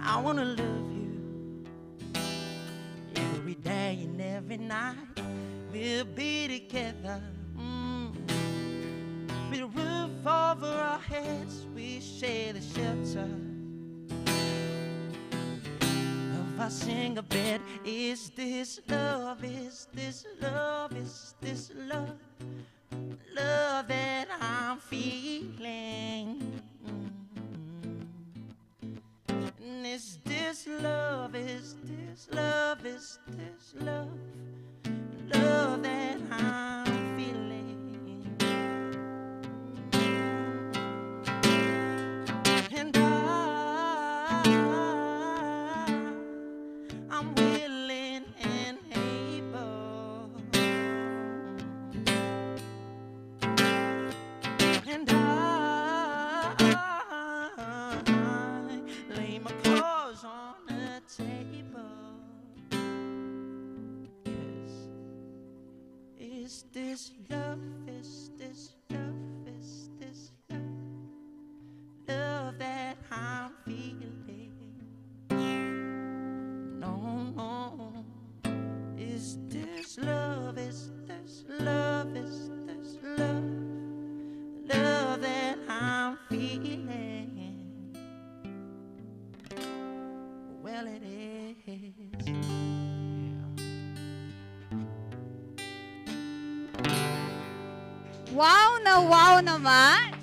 I wanna love you every day and every night. We'll be together. With a roof over our heads, we share the shelter of our single bed. Is this love? Is this love? Is this love? Love that I'm feeling. And is this love? Is this love? Is this love? Love that I'm feeling. And I'm willing and able. And I lay my cards on the table. 'Cause is this love? Is this love? Is this love? Love that I'm feeling. No, no. Is this love? Is this love? Is this love? Love that I'm feeling. Well, it is. Wow naman!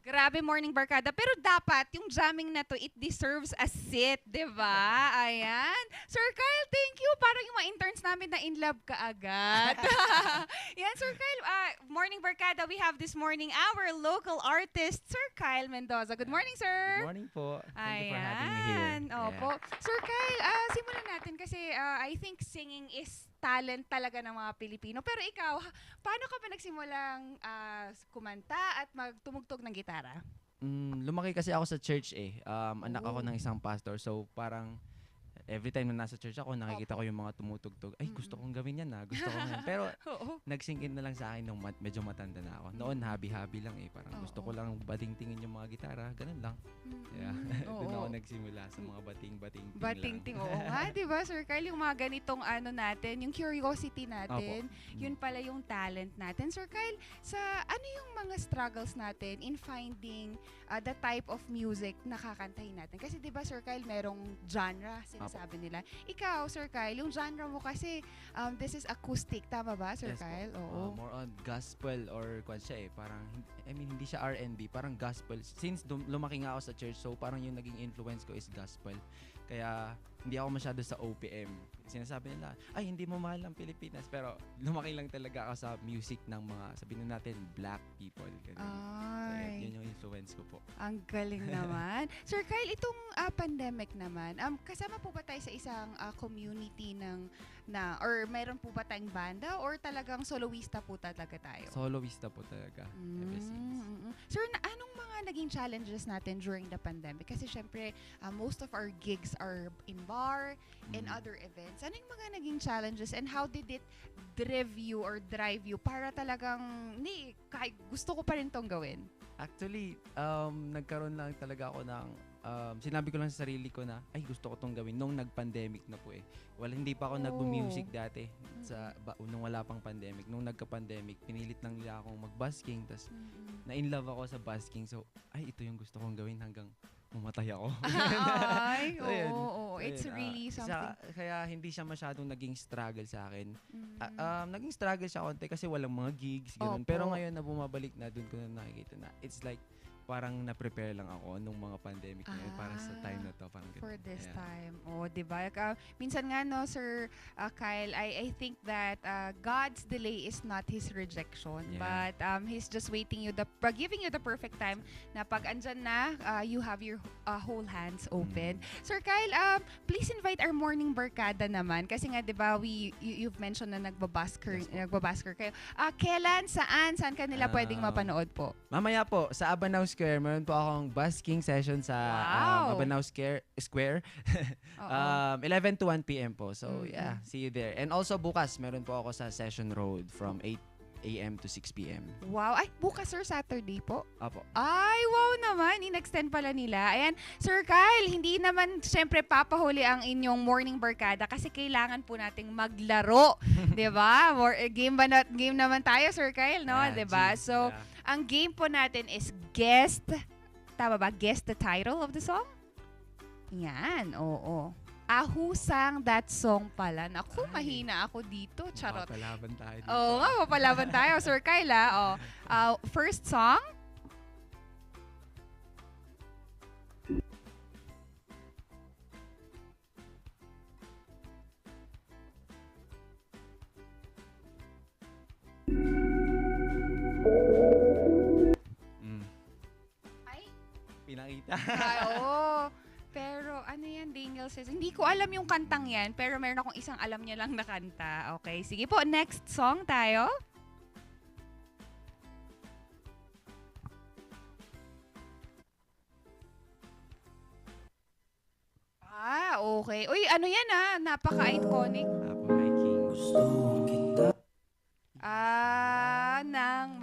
Grabe, Morning Barkada. Pero dapat, yung jamming na to, it deserves a sit, di ba? Ayan. Sir Kyle, thank you. Parang yung mga interns namin na in love ka agad. Yan, Sir Kyle. Morning Barkada, we have this morning our local artist, Sir Kyle Mendoza. Good morning, sir. Good morning po. Thank you for having me here. Ayan. Opo. Sir Kyle, simulan natin kasi I think singing is talent talaga ng mga Pilipino. Pero ikaw, paano ka ba nagsimulang kumanta at magtumugtog ng gitara? Lumaki kasi ako sa church eh. Anak ako ng isang pastor. So parang every time na nasa church ako, nakikita ko yung mga tumutugtog. Ay, gusto kong gawin yan na. Gusto ko yan. Pero nag-sink in na lang sa akin nung medyo matanda na ako. Noon, habi-habi lang eh. Parang gusto ko lang bating-tingin yung mga gitara. Ganun lang. Kaya doon ako nagsimula sa mga bating-bating lang. Bating-ting, oo nga. Diba, Sir Kyle, yung mga ganitong ano natin, yung curiosity natin, yun pala yung talent natin. Sir Kyle, ano yung mga struggles natin in finding the type of music na kakantahin natin? Kasi diba, Sir Kyle, merong genre, sabi nila. Ikaw, Sir Kyle, yung genre mo kasi, this is acoustic. Tama ba, Sir Kyle? Oo. More on gospel or kwan siya eh. Parang, hindi siya R&B. Parang gospel. Since lumaki nga ako sa church, so parang yung naging influence ko is gospel. Kaya, hindi ako masyado sa OPM. Sinasabi nila, ay, hindi mo mahal ng Pilipinas. Pero, lumaki lang talaga ako sa music ng mga, sabihin natin, black people. Kaya, yun yung influence ko po. Ang galing naman. Sir Kyle, itong pandemic naman, kasama po ba tayo sa isang community or mayroon po ba tayong banda or talagang soloista po talaga tayo? Soloista po talaga. Ever since. Sir, anong mga naging challenges natin during the pandemic? Kasi syempre, most of our gigs are in bar and other events. Ano yung mga naging challenges and how did it drive you para talagang, gusto ko pa rin tong gawin? Actually, nagkaroon lang talaga ako ng sinabi ko lang sa sarili ko na ay gusto ko tong gawin nung nag-pandemic na po eh. Hindi pa ako nag-music dati nung wala pang pandemic. Nung nagka-pandemic, pinilit lang nila akong mag-busking tas na-in love ako sa busking. So, ay ito yung gusto kong gawin hanggang mamatay ako. Ay, So, yun. oo. It's Ayun, really something. kaya hindi siya masyadong naging struggle sa akin. Naging struggle siya konti kasi walang mga gigs, ganun. Opo. Pero ngayon na bumabalik na, dun ko na nakikita na it's like parang na-prepare lang ako nung mga pandemic na yun para sa time na to. Parang ganun. For this Yeah. time. Oh, 'di ba? Minsan nga no, Sir Kyle, I think that God's delay is not his rejection, Yeah. but he's just giving you the perfect time na pag andyan na, you have your whole hands open. Sir Kyle, please invite our morning barkada naman kasi nga 'di ba, you've mentioned na nagbabasker kayo. Kailan, saan kanila pwedeng mapanood po? Mamaya po, sa Abanaw Square, meron po akong busking session sa Wow. Abanaw Square. 11 to 1 p.m. po. So, yeah, see you there. And also bukas, meron po ako sa Session Road from 8 a.m. to 6 p.m. Wow. Ay, bukas Sir, Saturday po? Apo. Ay, wow naman. In-extend pala nila. Ayan, Sir Kyle, hindi naman syempre papahuli ang inyong morning barkada kasi kailangan po nating maglaro. 'Di ba? Game naman tayo, Sir Kyle, no? Yeah, 'Di ba? G. So, Yeah. ang game po natin is guess. Tama ba? Guess the title of the song? Yan, oo. Who sang that song pala? Naku, mahina ako dito. Charot. Mapapalaban tayo dito. Oo nga, mapalaban tayo, Sir Kyle. First song? Ay? Pinakita. Oo. Pero ano yan, Daniel says, hindi ko alam yung kantang yan, pero meron akong isang alam niya lang na kanta. Okay, sige po, next song tayo. Okay. Uy, ano yan napaka-iconic. Nang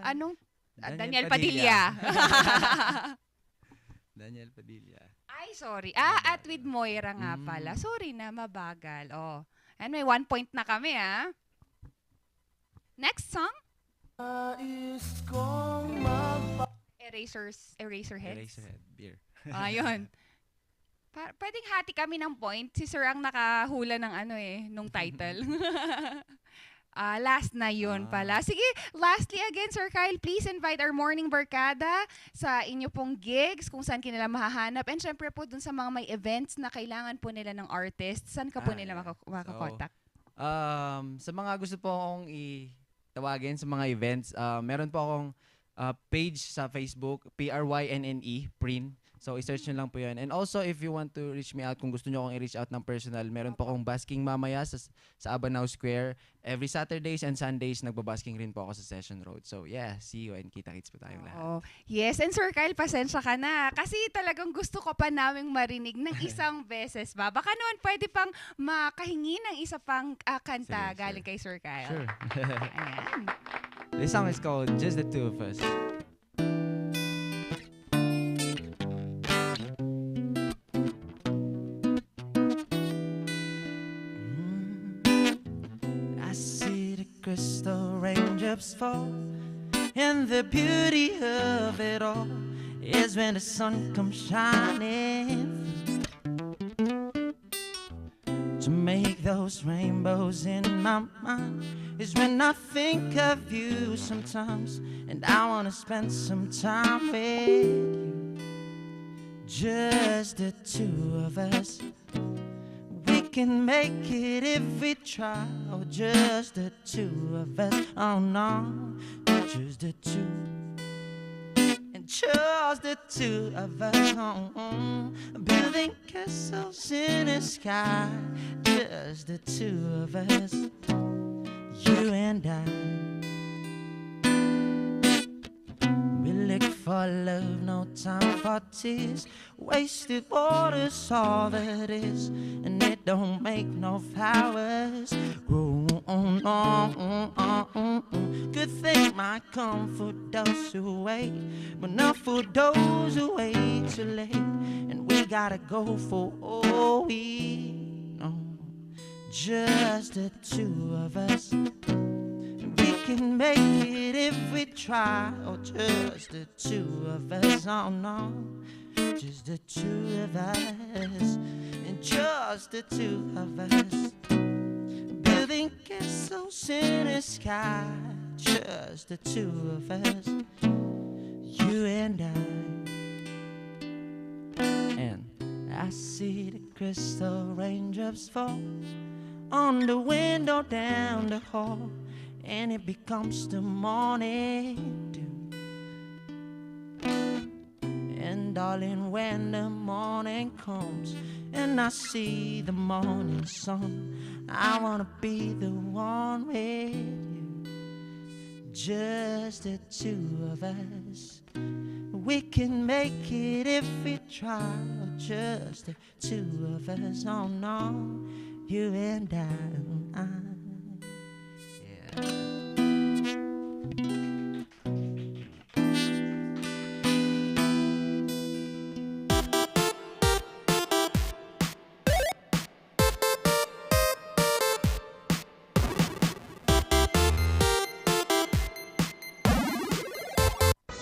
Anong? Daniel Padilla. Daniel Padilla. Ay, sorry. At with Moira nga pala. Sorry na, mabagal. And may 1 point na kami, Next song? Eraserheads. Eraserhead, beer. Ayun. Pwedeng hati kami ng point. Si Sir ang nakahula ng nung title. Last na yun pala. Sige, lastly again, Sir Kyle, please invite our morning barkada sa inyo pong gigs, kung saan kinila mahahanap. And syempre po dun sa mga may events na kailangan po nila ng artist, saan ka po nila makakontak? Sa mga gusto po akong itawagin sa mga events, meron po akong page sa Facebook, PRYNNE, Prin. So, i-search nyo lang po yun. And also, if you want to reach me out, kung gusto nyo akong i-reach out ng personal, meron po akong basking mamaya sa Abanaw Square. Every Saturdays and Sundays, nagbabasking rin po ako sa Session Road. So, yeah, see you and kita-kits po tayong lahat. Yes, and Sir Kyle, pasensya ka na. Kasi talagang gusto ko pa naming marinig ng isang beses ba. Baka naman pwede pang makahingi ng isa pang kanta galing kay Sir Kyle. Sure. Ayan. This song is called Just the Two of Us. I see the crystal raindrops fall, and the beauty of it all is when the sun comes shining to make those rainbows in my mind. Is when I think of you sometimes, and I wanna spend some time with you. Just the two of us. We can make it if we try. Oh, just the two of us. Oh no, just the two. And just the two of us. Building castles in the sky. Just the two of us. You and I. We look for love, no time for tears. Wasted water's all that is, and it don't make no flowers grow on. Good thing my comfort does away, but not for those who wait too late. And we gotta go for all we know. Just the two of us. We can make it if we try. Oh, just the two of us. Oh no, just the two of us, and just the two of us. Building castles in the sky, just the two of us, you and I. And I see the crystal raindrops fall on the window down the hall, and it becomes the morning dew. And darling, when the morning comes and I see the morning sun, I wanna be the one with you, just the two of us. We can make it if we try, just the two of us. Oh no, you and I. Yeah.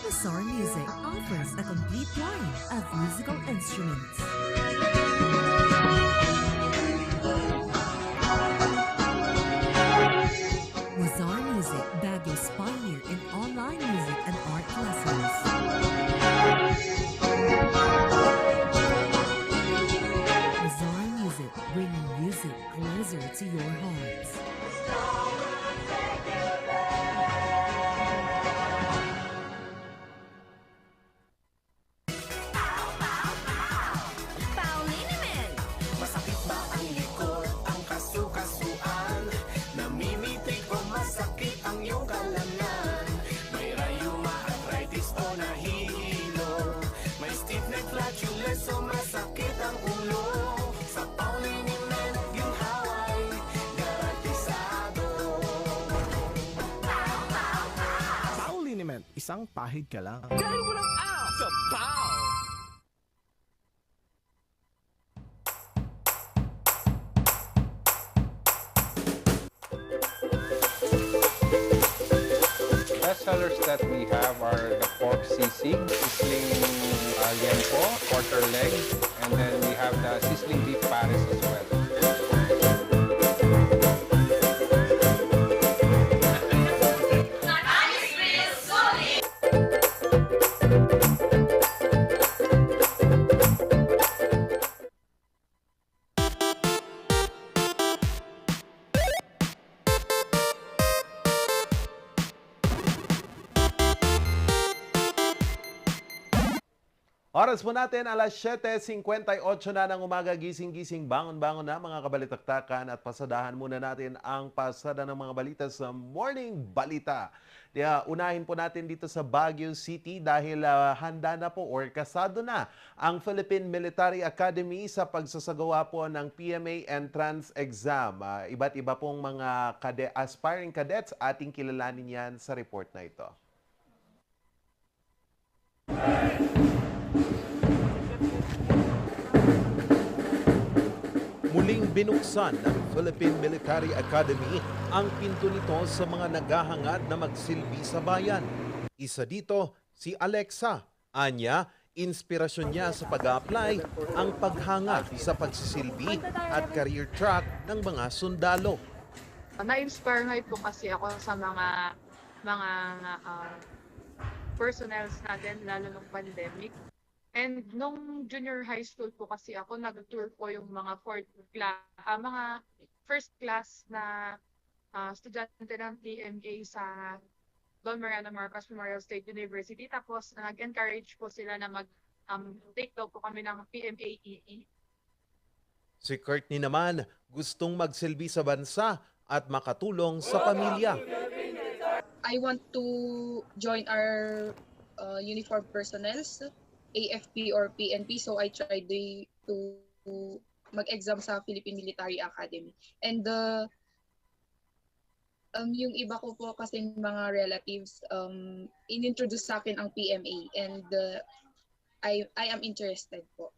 Bizarre Music offers a complete line of musical instruments. Bizarre Music, Baguio's pioneer in online music and art lessons. Bizarre Music, bringing music closer to your hearts. Masakit ba ang likod, ang kasukasuan? Namimitig o masakit ang iyong kalamnan? May rayuma, arthritis o nahihilo? May stiff neck, flatulence o masakit ang ulo? Sa Pauliniment, ginhaway, garantisado. Pauliniment, isang pahid ka lang. Dahil walang out sa POW! Best sellers that we have are the pork sisig, sizzling liempo, quarter leg, and then we have the sizzling beef pares as well. Oras po natin, alas 7:58 na ng umaga, gising-gising, bangon-bangon na mga kabalitaktakan at pasadahan muna natin ang pasada ng mga balita sa Morning Balita. Kaya unahin po natin dito sa Baguio City dahil handa na po or kasado na ang Philippine Military Academy sa pagsasagawa po ng PMA entrance exam. Iba't iba pong mga aspiring cadets, ating kilalanin yan sa report na ito. Muling binuksan ng Philippine Military Academy ang pinto nito sa mga naghahangad na magsilbi sa bayan. Isa dito, si Alexa. Anya, inspirasyon niya sa pag-apply ang paghanga sa pagsisilbi at career track ng mga sundalo. Na-inspire nga po kasi ako sa mga personnels natin, lalo nung pandemic. And nung junior high school po kasi ako, nag-tour po yung mga mga first class na estudyante ng TMA sa Don Mariano Marcos Memorial State University. Tapos nag-encourage po sila na take daw po kami ng PMAEE. Si Courtney naman, gustong magsilbi sa bansa at makatulong sa pamilya. I want to join our uniformed personnels, AFP or PNP, so I tried to mag-exam sa Philippine Military Academy. And yung iba ko po kasing mga relatives, inintroduce sa akin ang PMA and I am interested po.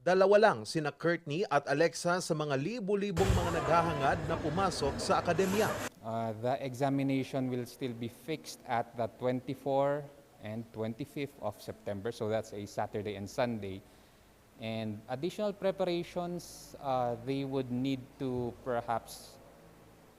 Dalawa lang sina Courtney at Alexa sa mga libo-libong mga naghahangad na pumasok sa akademya. The examination will still be fixed at the 24 and 25th of September. So that's a Saturday and Sunday. And additional preparations, they would need to perhaps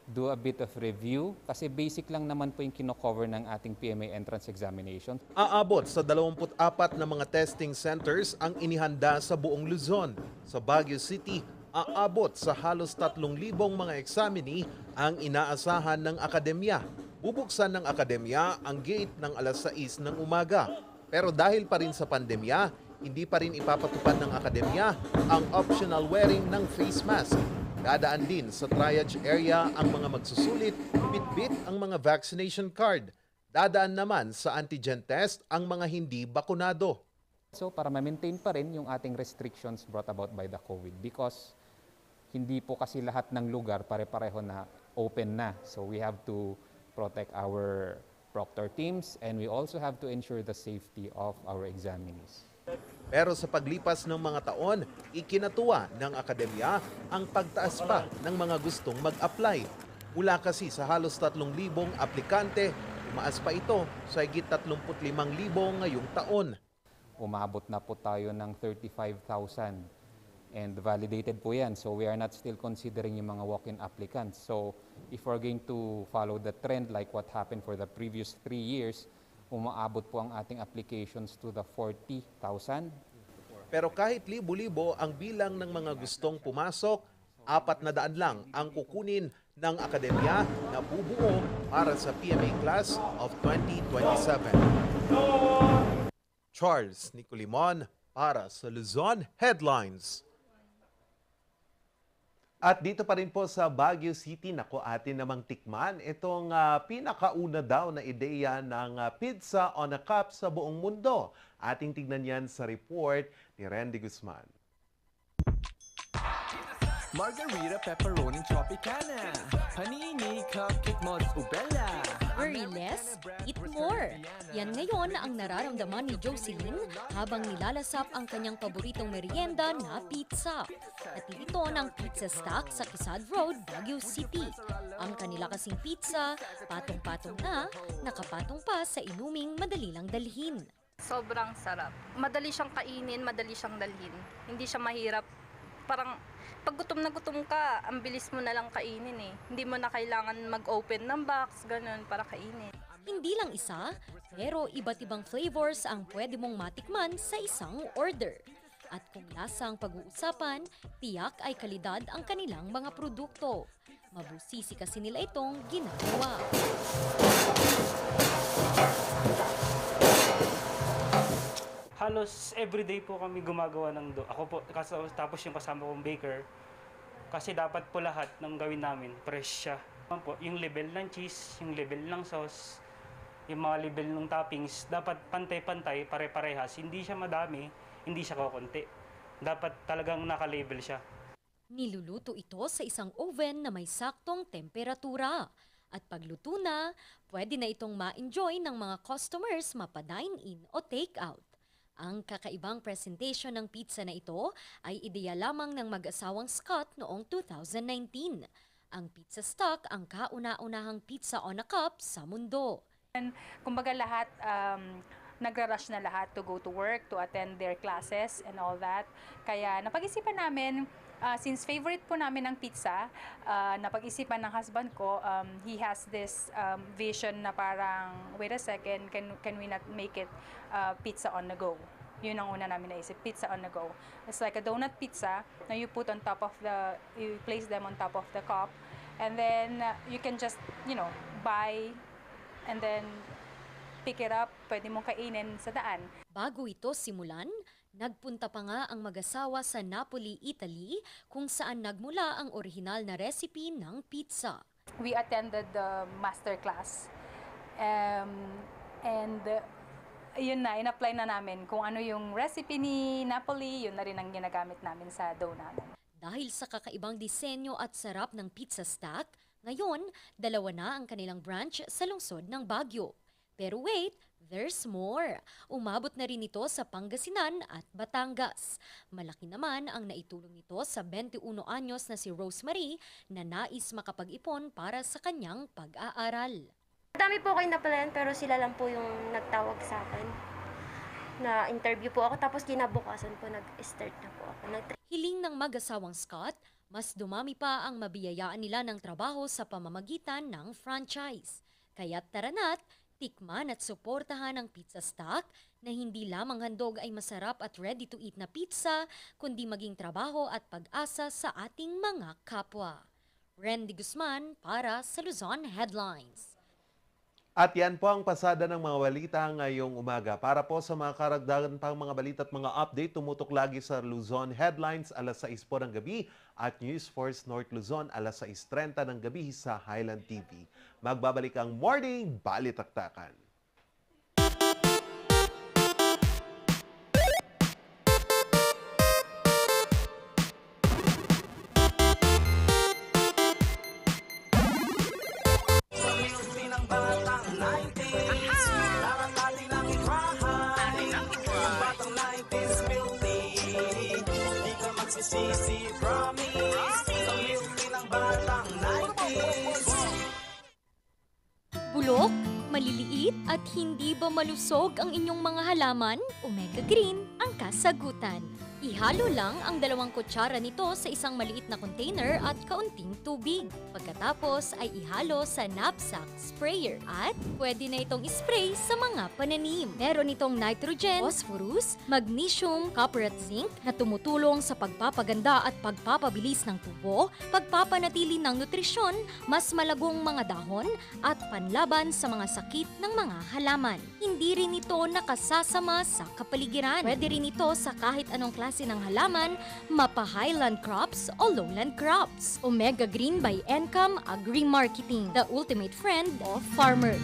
do a bit of review kasi basic lang naman po yung kino-cover ng ating PMA entrance examination. Aabot sa 24 na mga testing centers ang inihanda sa buong Luzon. Sa Baguio City, aabot sa halos 3,000 mga examinee ang inaasahan ng akademya. Bubuksan ng akademya ang gate ng alas 6 ng umaga. Pero dahil pa rin sa pandemya, hindi pa rin ipapatupad ng akademya ang optional wearing ng face mask. Dadaan din sa triage area ang mga magsusulit, bitbit ang mga vaccination card. Dadaan naman sa antigen test ang mga hindi bakunado. So para ma-maintain pa rin yung ating restrictions brought about by the COVID because hindi po kasi lahat ng lugar pare-pareho na open na. So we have to protect our proctor teams and we also have to ensure the safety of our examinees. Pero sa paglipas ng mga taon, ikinatuwa ng akademya ang pagtaas pa ng mga gustong mag-apply. Mula kasi sa halos 3,000 aplikante, tumaas pa ito sa higit 35,000 ngayong taon. Umabot na po tayo ng 35,000 and validated po yan. So we are not still considering yung mga walk-in applicants. So if we're going to follow the trend like what happened for the previous 3 years, umaabot po ang ating applications to the 40,000. Pero kahit libo-libo ang bilang ng mga gustong pumasok, 400 lang ang kukunin ng akademya na bubuo para sa PMA class of 2027. Charles Nicolimon para sa Luzon Headlines. At dito pa rin po sa Baguio City, naku atin namang tikman itong pinakauna daw na ideya ng pizza on a cup sa buong mundo. Ating tignan yan sa report ni Randy Guzman. Margarita, pepperoni, tropicana. Panini, cupcake, mozzarella. Worry less, eat more. Yan ngayon ang nararamdaman ni Jocelyn habang nilalasap ang kanyang paboritong merienda na pizza. At ito ng Pizza Stack sa Quezon Road, Baguio City. Ang kanila kasing pizza, patong-patong na, nakapatong pa sa inuming madali lang dalhin. Sobrang sarap. Madali siyang kainin, madali siyang dalhin. Hindi siya mahirap. Parang pag gutom na gutom ka, ang bilis mo na lang kainin eh. Hindi mo na kailangan mag-open ng box, ganun, para kainin. Hindi lang isa, pero iba't ibang flavors ang pwede mong matikman sa isang order. At kung lasang pag-uusapan, tiyak ay kalidad ang kanilang mga produkto. Mabusisi kasi nila itong ginagawa. Halos everyday po kami gumagawa ng dough. Ako po, tapos yung kasama kong baker. Kasi dapat po lahat ng gawin namin, fresh siya. Yung level ng cheese, yung level ng sauce, yung mga level ng toppings, dapat pantay-pantay, pare-parehas. Hindi siya madami, hindi siya kakunti. Dapat talagang naka-label siya. Niluluto ito sa isang oven na may saktong temperatura. At pagluto na, pwede na itong ma-enjoy ng mga customers mapa-dine-in o take-out. Ang kakaibang presentation ng pizza na ito ay ideya lamang ng mag-asawang Scott noong 2019. Ang Pizza Stack ang kauna-unahang pizza on a cup sa mundo. Kumbaga lahat, nagra-rush na lahat to go to work, to attend their classes and all that. Kaya napag-isipan namin, since favorite po namin ang pizza, napag-isipan ng husband ko, he has this vision na parang, wait a second, can we not make it pizza on the go? Yun ang una namin naisip, pizza on the go. It's like a donut pizza na you put on top of you place them on top of the cup, and then you can just, buy and then pick it up, pwede mong kainin sa daan. Bago ito simulan, nagpunta pa nga ang mag-asawa sa Napoli, Italy, kung saan nagmula ang orihinal na recipe ng pizza. We attended the master class, and yun na, in-apply na namin kung ano yung recipe ni Napoli, yun na rin ang ginagamit namin sa dough namin. Dahil sa kakaibang disenyo at sarap ng Pizza Stack, ngayon, 2 na ang kanilang branch sa lungsod ng Baguio. Pero wait, there's more. Umabot na rin ito sa Pangasinan at Batangas. Malaki naman ang naitulong nito sa 21 anyos na si Rosemary na nais makapag-ipon para sa kanyang pag-aaral. Dami po kayo napalayan pero sila lang po yung nagtawag sa akin. Na interview po ako tapos kinabukasan po nag-start na po ako. Hiling ng mag-asawang Scott, mas dumami pa ang mabiyayaan nila ng trabaho sa pamamagitan ng franchise. Kaya't tarana't, tikman at suportahan ang pizza stock na hindi lamang handog ay masarap at ready-to-eat na pizza, kundi maging trabaho at pag-asa sa ating mga kapwa. Randy Guzman para sa Luzon Headlines. At yan po ang pasada ng mga balita ngayong umaga. Para po sa mga karagdagan pang mga balita at mga update, tumutok lagi sa Luzon Headlines alas 6 po ng gabi at News Force North Luzon alas 6:30 ng gabi sa Highland TV. Magbabalik ang Morning Balitaktakan. Sisi, promise, sa milky ng batang 90s. Bulok, maliliit at hindi ba malusog ang inyong mga halaman? Omega Green ang kasagutan. Ihalo lang ang 2 kutsara nito sa isang maliit na container at kaunting tubig. Pagkatapos ay ihalo sa knapsack sprayer at pwede na itong spray sa mga pananim. Meron itong nitrogen, phosphorus, magnesium, copper at zinc na tumutulong sa pagpapaganda at pagpapabilis ng tubo, pagpapanatili ng nutrisyon, mas malagong mga dahon at panlaban sa mga sakit ng mga halaman. Hindi rin ito nakasasama sa kapaligiran. Pwede rin ito sa kahit anong klase ng halaman, mapa highland crops o lowland crops. Omega Green by Encam Agri-Marketing, the ultimate friend of farmers.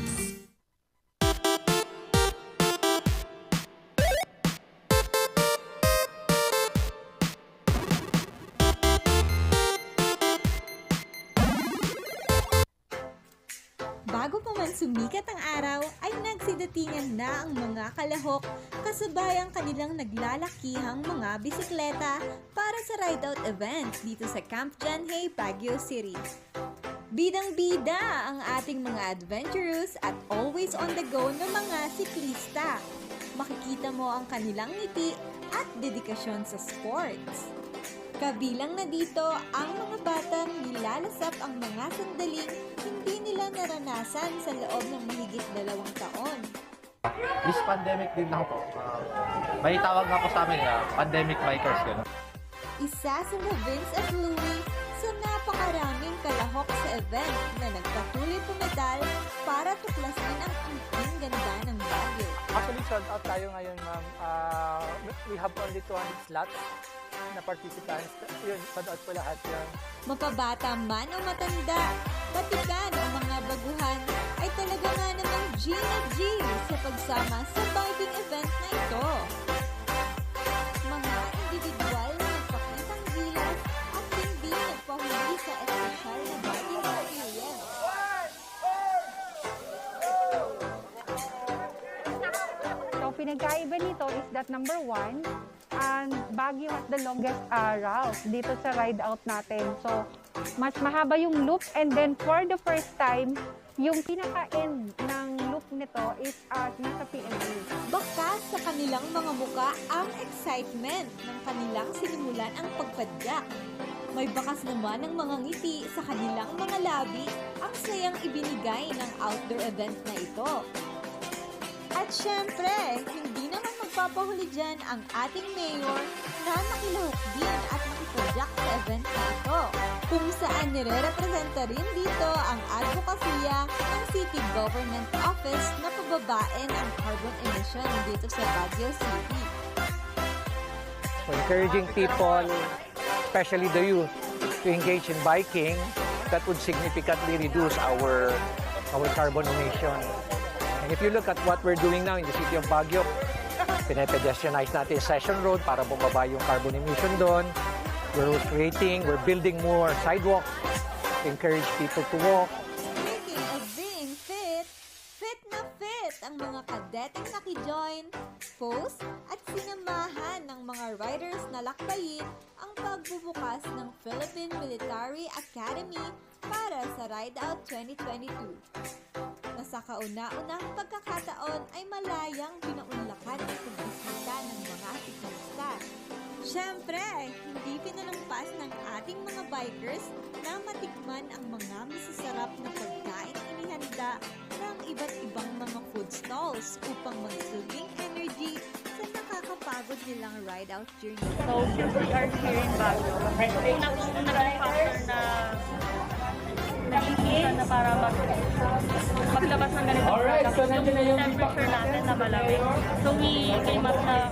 Bago pa man sumikat ang araw, ay nagsidatingan na ang mga kalahok kasabay ang kanilang naglalakihang mga bisikleta para sa ride-out event dito sa Camp Janhay, Baguio City. Bidang-bida ang ating mga adventurous at always on the go na mga siklista. Makikita mo ang kanilang ngiti at dedikasyon sa sports. Kabilang na dito ang mga batang nilalasap ang mga sandaling hindi nila naranasan sa loob ng mahigit 2 taon. This pandemic din ako po. May tawag nga po sa amin, pandemic bikers. Gano'n. Isa sa Vince at Louie sa napakaraming kalahok sa event na nagpatuloy pumedal para tuklasin ang ang ganda ng Baguio. Actually, sold out tayo ngayon, ma'am. We have only 200 slots na participants. Yun, sold out po lahat yan. Mapabata man o matanda, patikan o mga baguhan ay talaga nga namang G na G sa pagsama sa biking event na ito. Mga individual na nagpakitang gilas at hindi nagpahuli sa espesyal na biking experience. So, pinagkaiba nito is that number 1, and Baguio has the longest route dito sa ride-out natin. So, mas mahaba yung loop, and then for the first time, yung pinaka-end ng loop nito is nasa PNB. Bakas sa kanilang mga muka ang excitement ng kanilang sinimulan ang pagpadyak. May bakas naman ng mga ngiti sa kanilang mga labi ang sayang ibinigay ng outdoor event na ito. At syempre, hindi naman magpapahuli dyan ang ating mayor na nakilahok din at nakipadyak sa event na ito, kung saan nire-representa rin dito ang advokasya ng City Government Office na pababain ang carbon emission dito sa Baguio City. So, encouraging people, especially the youth, to engage in biking, that would significantly reduce our carbon emission. And if you look at what we're doing now in the city of Baguio, pinapedestrianize natin Session Road para bumaba yung carbon emission doon. We're building more sidewalks to encourage people to walk. Speaking of being fit, fit na fit ang mga kadeteng nakijoin, post at sinamahan ng mga riders na lakbayin ang pagbubukas ng Philippine Military Academy para sa Ride Out 2022. Sa kauna-unahang pagkakataon ay malayang pinaunlakan ang pagbisita ng mga siklista. Siyempre, hindi pinalampas ng ating mga bikers na matikman ang mga masasarap na pagkain inihanda ng iba't ibang mga food stalls upang magsilbing energy sa nakakapagod nilang ride-out journey. So, since we are here in Baguio, una pong naging factor na nag-iisa na para maglabas ng ganito product. Yung temperature natin na malamig. So, we came up na,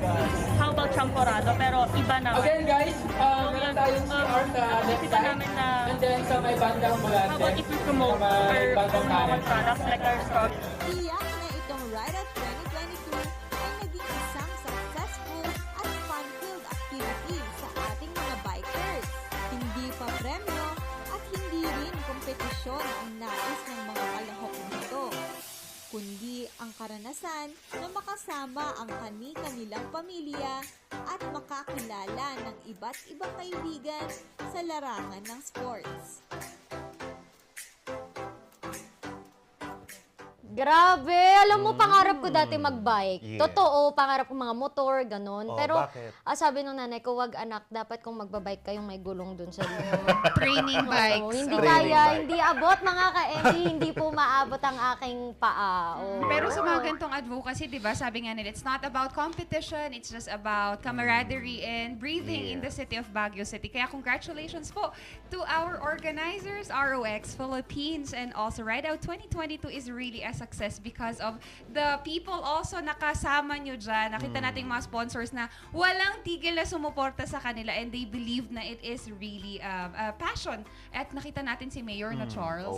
how about champorado? Pero iba naman. Again guys, meron tayong CR sa left side. And then sa may bandang How about if we promote our own products like our stock? Tiyak na itong Ride Out 2022 ay naging isang successful at fun-filled activity sa ating mga bikers. Hindi pa premyo at hindi rin kompetisyon ang nais ng mga kalahok nito, kundi ang karanasan na makasama ang kani-kanilang pamilya at makakilala ng iba't ibang kaibigan sa larangan ng sports. Grabe! Alam mo, pangarap ko dati magbike. Yeah. Totoo, pangarap ko mga motor, ganun. Oh, Pero bakit? sabi nung nanay ko, wag anak, dapat kung magbabike kayong may gulong dun sa Training bikes. Oo, hindi Training kaya, bike. hindi abot mga ka-Emmy, hindi po maabot ang aking paa. Oo. Pero sa mga gantong advocacy, di ba, sabi nga nila, it's not about competition, it's just about camaraderie and breathing in the city of Baguio City. Kaya congratulations po to our organizers, ROX Philippines, and also Ride Out 2022 is really a success because of the people also nakasama nyo dyan. Nakita natin mga sponsors na walang tigil na sumuporta sa kanila and they believe na it is really a passion. At nakita natin si Mayor na Charles.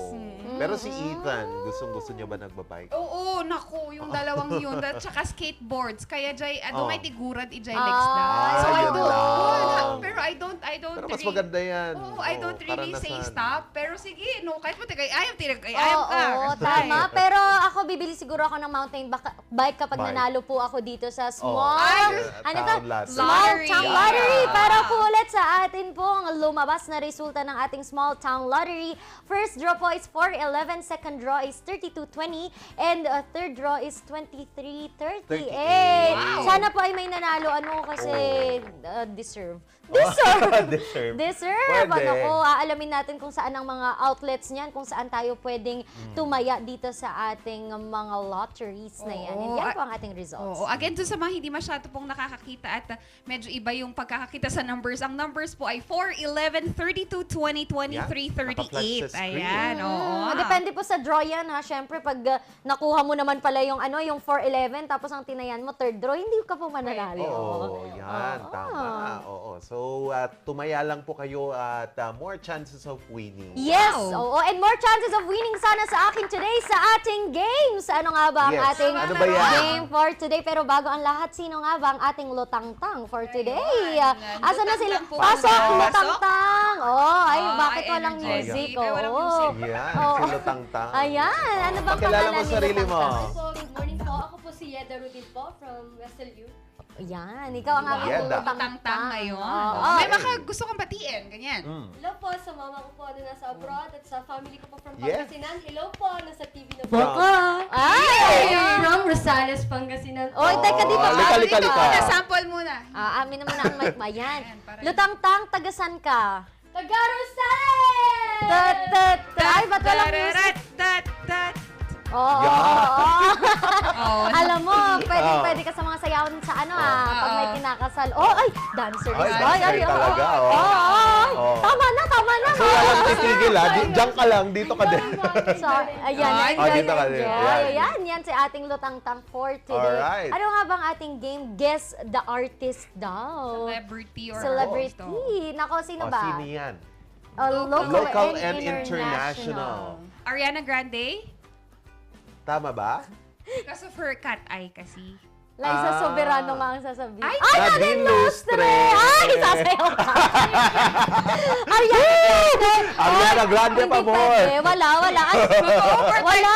Pero si Ethan, gustong-gusto niya ba nagbabike? Oo, naku, yung dalawang yun. At saka skateboards. Kaya jay, may tiguran, ijay Ah, legs na. So I yun don't, lang. pero I don't Pero mas maganda yan. Oo, I don't really say karanasan. stop. Pero sige, no, kahit mo ayam ka. Oo, tama. Pero ako, bibili siguro ako ng mountain bike kapag Bike. nanalo po ako dito sa small, ano to? Town lottery. Small Lottery. Town Yeah. Lottery. Para po ulit sa atin po ang lumabas na resulta ng ating Small Town Lottery. First draw po is 411, second draw is 3220, and third draw is 2338. 38. Wow. Sana po ay may nanalo. Ano kasi deserve. Deserve. Deserve. Pwede. Ano ko, aalamin natin kung saan ang mga outlets niyan, kung saan tayo pwedeng tumaya dito sa ating mga lotteries na yan. And yan po ang ating results. Oo, again, dun sa mga hindi masyado pong nakakakita at medyo iba yung pagkakakita sa numbers. Ang numbers po ay 4, 11, 32, 20, 23, 38. Ayan, oo. Depende po sa draw yan ha. Siyempre, pag nakuha mo naman pala yung yung 411, tapos ang tinayan mo third draw, hindi ka po mananalo. Oo, yan. Tama. Oo. So, tumaya lang po kayo at more chances of winning. Yes! Oo, and more chances of winning sana sa akin today sa ating games. Ano nga ba ang Yes. ating Ano ba yan? game for today? Pero bago ang lahat, sino nga ba ang ating lutang-tang for today? Asa na sila? Lutang-tang po Pasok, muna. lutang-tang! Oh, ay, bakit ay, walang energetic. music? Ay, walang Oo. music. Yan, Oo. si Lutang-Tang. Ayan, ano bang Pakilala pangalan mo ni sarili mo. Lutang-tang? Good morning po. Ako po si Yeda Rudin po from SLU. Yan, ikaw ang aming Yeda. lutang-tang ngayon. Oo. May mga gusto kong batiin, ganyan. Hello po sa mama ko po na nasa abroad at sa family ko po from Yes. Pangasinan. Hello po, nasa TV na po. Baka! Ay! From Rosales, Pangasinan. Oy, teka, di ba? Lika. Muna, sample muna. Amin naman ang mic ba yan? Lutang-tang, tagasan ka? Taga Rosales! Ay, ba't walang music? Oo. Alam mo, pwede ka sa mga sayawan sa pag may kinakasal. Ay, dancer. Ay, dancer talaga, oh. Tama na. So, walang titigil Diyan ka lang, dito ka din. Sorry. Ayan, dito ka din. Yan si ating lutang-tang for today. Alright. Ano nga bang ating game? Guess the artist daw. Celebrity or Celebrity. Nako, sino ba? Sino yan? Local and international. Ariana Grande? Tama ba? Because of her cat eye kasi. Liza Soberano nga ang sasabihin. Ay, Nadine Lustre! Ay, sasayaw ka! Ariana Grande pa mo. Wala. Ay, wala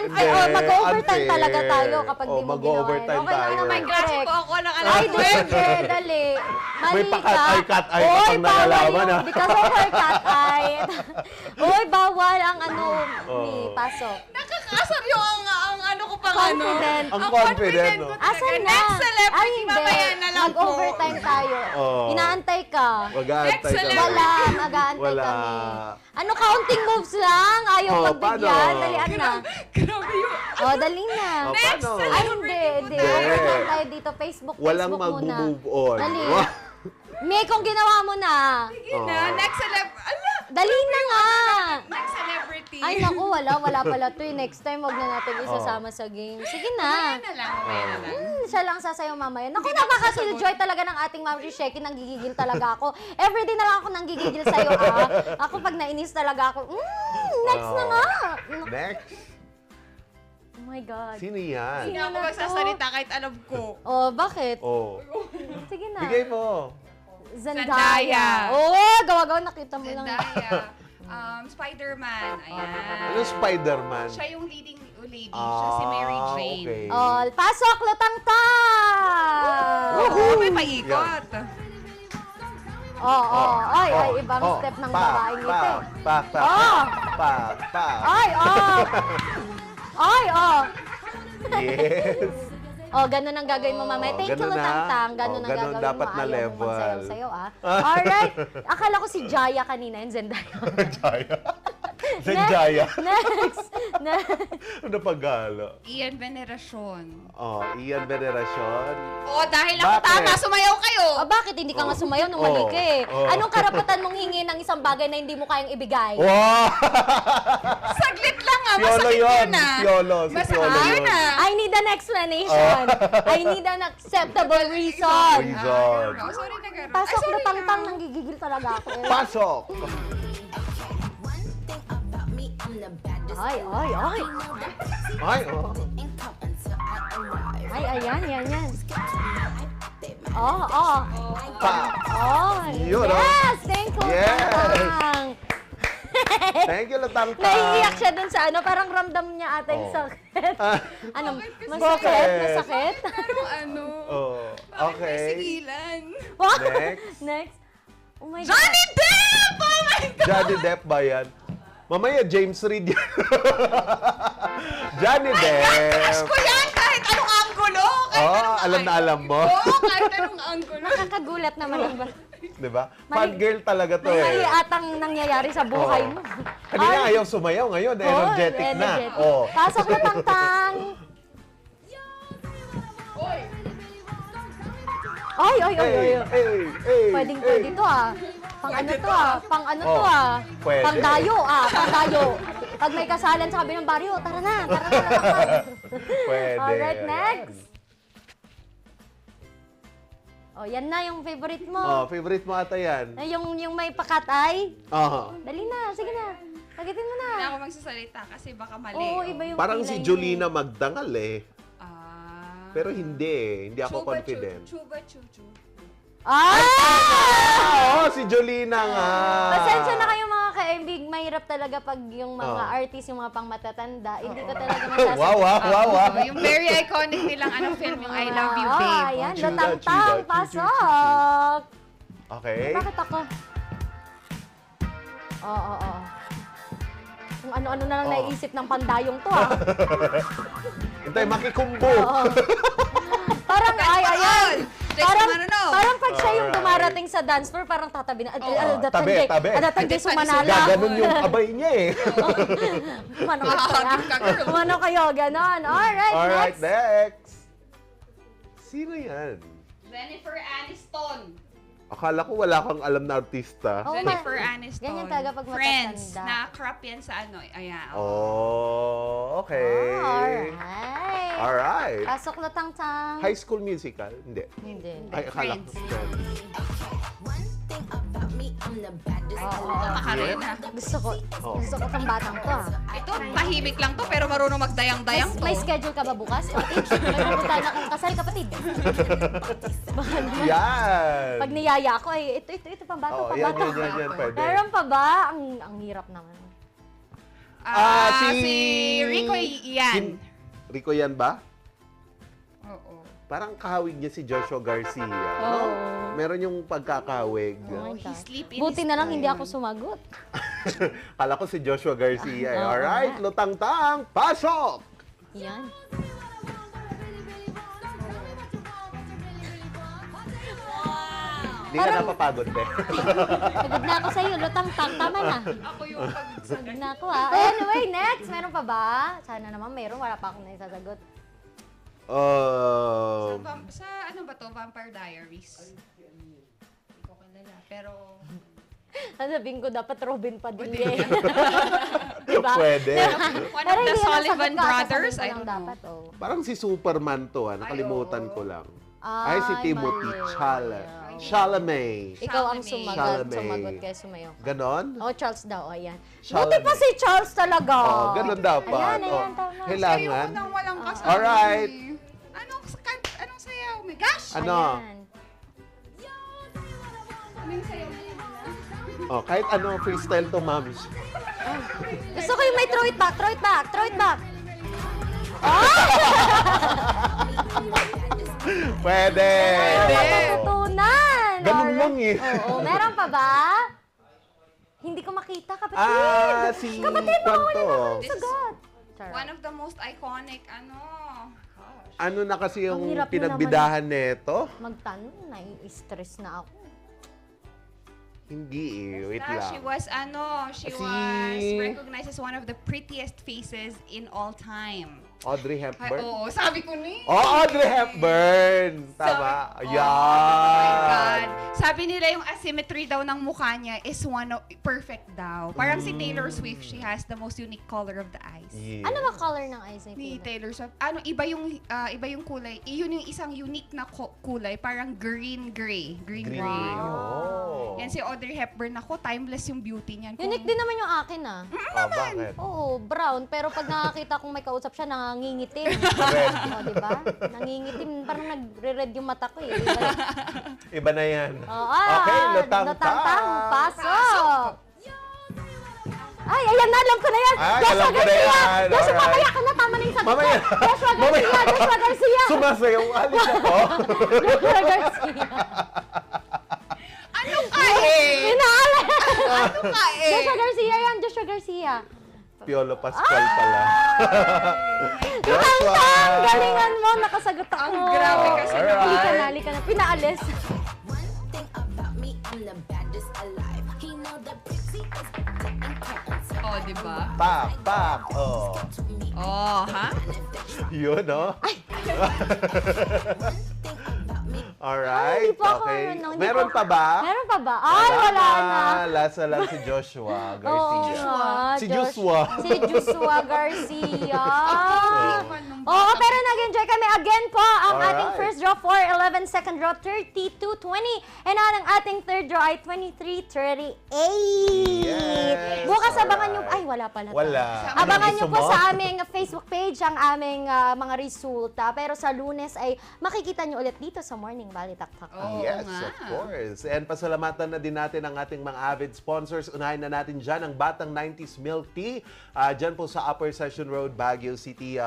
tayo. Mag-overtime unfair. talaga tayo kapag di mo ginawa. Mag-overtime Okay tayo. naman, Kasi correct. po ako lang alam. Ay, dali. May Mali pa-cat ka. eye Oy, kapag bawal nalalaman yun. Because of her cat eye. Oy, bawal ang ni pasok. Nasaan yung ang ano ko pang Confident. Ang confident, no? Asan na? Next celebrity, Ay, hindi. mamaya na lang po. Mag-overtime tayo. Oh. Inaantay ka. Mag-aantay ka. Wala, mag-aantay Wala. kami. Ano, counting moves lang? Ayaw Oh, pagbigyan. paano? Dalian na. Grabe yun. Oh, dali na. Oh, paano? Ay, hindi. Hindi. Ano lang tayo dito? Facebook, Walang Facebook muna. mag-move on. Dali. Wow. May kung ginawa mo na. Sige na, next celebrity. Dali na nga. Next celebrity. Ay, naku, wala pala to. Next time, wag na natin isasama sa game. Sige na. Mamaya na lang. Siya lang sasayaw mamaya. Naku, napaka-killjoy talaga ng ating Ma'am Sheki. Nanggigigil talaga ako. Everyday na lang ako nanggigigil sa'yo, ah. Ako pag nainis talaga ako, next na nga. Next. Oh my God. Sino yan? Hindi ako magsasalita kahit alam ko. Oh, bakit? Oh. Sige na. Bigay mo. Zendaya. Oo, gawa-gawa. Nakita mo lang. Zendaya. Spider-Man. Ayan. Ano Spider-Man? Siya yung leading lady. Siya si Mary Jane. Okay. Oh, pasok, lutang-tang! Oo, may paikot. Ay, ibang step ng babaeng ito. Yes. Ganun ang gagawin mo mamaya. Thank you, ganun na. lutang-tang. Ganun ang Ganun gagawin dapat mo. na Ayaw mo level. magsayaw-sayaw, ah. Alright. Akala ko si Jaya kanina, yung Zendaya. Zendaya. Next. Ano pagalo? Ian Veneracion. Oh, Ian Veneracion. Oo, dahil ako Bakit? tama, sumayaw kayo. Bakit hindi ka nga sumayaw nung mali ka eh? Anong karapatan mong hingi ng isang bagay na hindi mo kayang ibigay? Wow! Saglit lang ah, Piolo masakit yun. yun ah. Piolo. Si Masakit Piolo yun yun. ah. I need an explanation. I need an acceptable reason. Reason. Sorry na garo. Pasok na tang-tang, nanggigigil talaga ako eh. Pasok! Ay. Ay, oh. Ay, ayan. Pa! Yun, Yes! Thank you, Yes! Tang-tang. Thank you, Latang-tang. Naiiyak siya dun sa ano, parang ramdam niya ata yung sakit. Ano, masakit? Masakit? Pero ano, Oh, okay. sigilan. Next. Oh my God. Johnny Depp! Oh my God! Johnny Depp ba yan? Mamaya, James Reid yan. Johnny Depp. Crush ko yan kahit anong anggulo. Alam na alam mo. Oo, kahit anong anggulo. Nakakagulat naman ang ba? Diba? Fan girl talaga to May eh. atang nangyayari sa buhay mo. Kanina ayaw sumayaw, ngayon energetic na. Oh. Pasok na tang-tang. Ay. Pwede to ah. Pang ano to ah. Pwede. Pang dayo. Pag may kasalan sa kabilang baryo, tara na. Pwede. Alright, next. Oh, yan na yung favorite mo. Oh, favorite mo ata yan. Yung may pakatay. Dali na, sige na. Pagitin mo na. Hindi ako magsasalita kasi baka mali. Oo, iba yung Parang si kilay Jolina Magdangal eh. Pero hindi ako confident. Chuba chuchu. Oo, si Jolina nga. Pasensya na kayo mga ka-MB. Mahirap talaga pag yung mga artist, yung mga pang-matatanda. Hindi ko talaga masasabi. Wow. Yung very iconic nilang film, yung I Love You, Babe. Ayan, Chuda, lutang-tang, chuda, pasok. Okay. Bakit ako? Oo. Kung ano-ano na lang naiisip ng pandayong to ah. Hintay, makikumbo. Parang, ayan. Parang pag siya yung Alright. dumarating sa dance floor, parang tatabi na, Tabi. adatangge sumanala. Gaganon yung abay niya eh. Umano kayo, ganon. Alright, next. Sino yan? Jennifer Aniston. Akala ko wala kang alam na artista. Jennifer Aniston. Ganyan talaga pag Friends. matatanda. Na-crop yan sa ano. Ayan. Oh, okay. Alright. Pasok na tang-tang. High School Musical? Hindi. Ay, akala ko. Gusto ko tong batang to ah. Ito, tahimik lang to pero marunong magdayang-dayang to. May schedule ka ba bukas? Kapatid? May pupunta na akong kasal, kapatid. Baka naman. Yan. Pag niyaya ako, ito pang bata, Yan, pwede. Meron pa ba? Ang hirap naman. Si Rico yan. Rico yan ba? Oo. Parang kahawig niya si Joshua Garcia. Oo. Meron yung pagkakawig. Oh my God. Sleep in Buti his na lang time. hindi ako sumagot. Kala ko si Joshua Garcia. Oo Alright, nga. lutang-tang, pasok! Yan. Hindi ka napapagod, be. Pagod na ako sa'yo, lutang-tang. Tama na. Ako yung Pagod na ako Anyway, next. Meron pa ba? Sana naman meron. Wala pa akong naisasagot. Sa ano ba to? Vampire Diaries. Hindi ko kilala. Pero... Sabihin ko, dapat Robin Padilla. Diba? Pwede. One of the Sullivan Brothers. I don't know. Dapat, Parang si Superman to, nakalimutan ko lang. Ay, si Timothy Chalamet. Ikaw ang sumagot kay Sumayo. Ganon? Charles daw. Ayan. Chalamet. Buti pa si Charles talaga. Ganon dapat. Ayan, tama. Kailangan. Ayoko nang walang kasama. Alright. Anong sayaw? My gosh! Ano? Anong sayaw? Kahit ano, freestyle to, moms. Gusto ko yung may throw it back. Pwede! Matutunan! Ganun lang eh. Oo, meron pa ba? Hindi ko makita, kapatid. Si kapatid mo, Kwanto. wala sagot. One of the most iconic, Ano na kasi yung Ang hirap pinagbidahan nito? Magtanong, nai-stress na ako. Hindi wait lang. She was recognized as one of the prettiest faces in all time. Audrey Hepburn? Oo, sabi ko ni. Audrey Hepburn! Tama. Oh my God. Sabi nila yung asymmetry daw ng mukha niya is perfect daw. Parang si Taylor Swift, she has the most unique color of the eyes. Yeah. Ano ba color ng eyes ni Taylor Swift? Iba yung kulay. Yun yung isang unique na kulay, parang green-gray. Green-gray. Oh. Yan si Audrey Hepburn, ako, timeless yung beauty niyan. Unique din naman yung akin Bakit? Oo, brown. Pero pag nakakita kong may kausap siya, nangingitim. Red. Diba? Nangingitim. Parang nagre-red yung mata ko eh. Iba na yan. Okay, lutang-tang. Pasok! Ay, ayan na, alam ko na yan. Joshua Garcia! Joshua, mamaya ka na, tama na yung sagot ko. Joshua Garcia! Sumasayaw, alis ako. Joshua Garcia. Ano ka eh? Inaala. Ano ka eh? Joshua Garcia yan, Joshua Garcia. Piolo Pascual pala. Joshua! Galingan mo, nakasagot ako. Ang grabe kasi. Halika na. Pinaalis. Oh, di ba? Pak. Oh, ha? Yun, no? Alright, okay. Meron pa ba? Meron pa ba? Ay, wala na. Last na lang si Joshua Garcia. Si Joshua Garcia. Oo, pero nag-enjoy kami again po ang ating first draw 4, 11, second draw 32-20. And ang ating third draw ay 23-38. Yes. Bukas abangan nyo, ay wala pala. Wala. Abangan nyo po sa aming Facebook page ang aming mga resulta. Pero sa Lunes ay makikita nyo ulit dito sa Morning Balitaktakan. Yes, of course. And pasalamatan na din natin ang ating mga avid sponsors. Unahin na natin dyan ang Batang 90s Milk Tea. Dyan po sa Upper Session Road, Baguio City.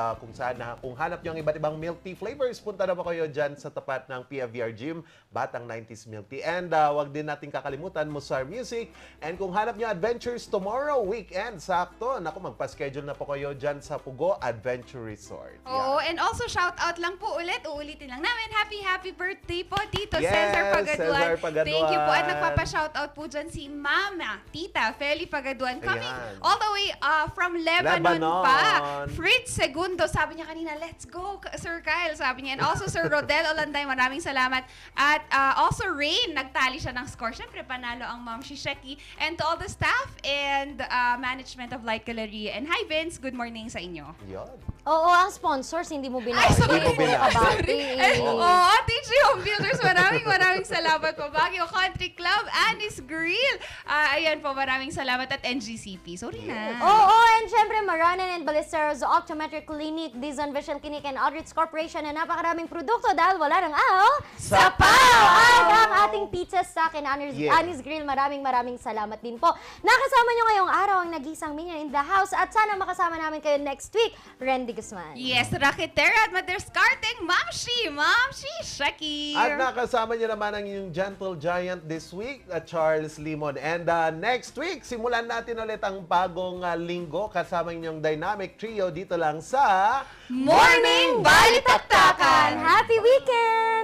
Kung hanap nyo ang iba't ibang milk tea flavors, punta na po kayo dyan sa tapat ng PFVR Gym, Batang 90s Milk Tea. And wag din natin kakalimutan, Musar Music. And kung hanap nyo adventures tomorrow, weekend, sakto. Naku, magpa-schedule na po kayo dyan sa Pugo Adventure Resort. Oo, and also shout out lang po ulit. Uulitin lang namin. Happy birthday po, Tito Yes, Cesar Pagaduan. Cesar Pagaduan. Thank you po. At nagpapa-shout out po dyan si Mama, Tita Feli Pagaduan. Coming all the way from Lebanon pa. Fritz Segundo, sabi niya kanina, let's go, Sir Kyle, sabi niya. And also Sir Rodel Olanday, maraming salamat. At also Rain, nagtali siya ng score. Siyempre, panalo ang Ma'am Shisheki. And to all the staff and management of Light Galleria. And hi Vince, good morning sa inyo. Oo, ang sponsors, hindi mo binabati. Oo, TG Home Builders, maraming salamat po. Baguio Country Club, Anis Grill. Ayan po, maraming salamat at NGCP. Sorry na. Oo, and syempre Maranan and Ballesteros Optometric Clinic, Dizon Vision Clinic, and other Spirits Corporation na napakaraming produkto dahil wala nang aw Sapaw! At ang ating pizza sa akin, Yeah. Anis Grill, maraming salamat din po. Nakasama nyo ngayong araw ang nag-isang minion in the house at sana makasama namin kayo next week, Randy Guzman. Yes, Rakitera at Maderskarting, Mamshi, Shaki. At nakasama niyo naman ang inyong gentle giant this week, Charles Limon. And next week, simulan natin ulit ang bagong linggo kasama inyong dynamic trio dito lang sa Morning Balitaktakan! Happy weekend!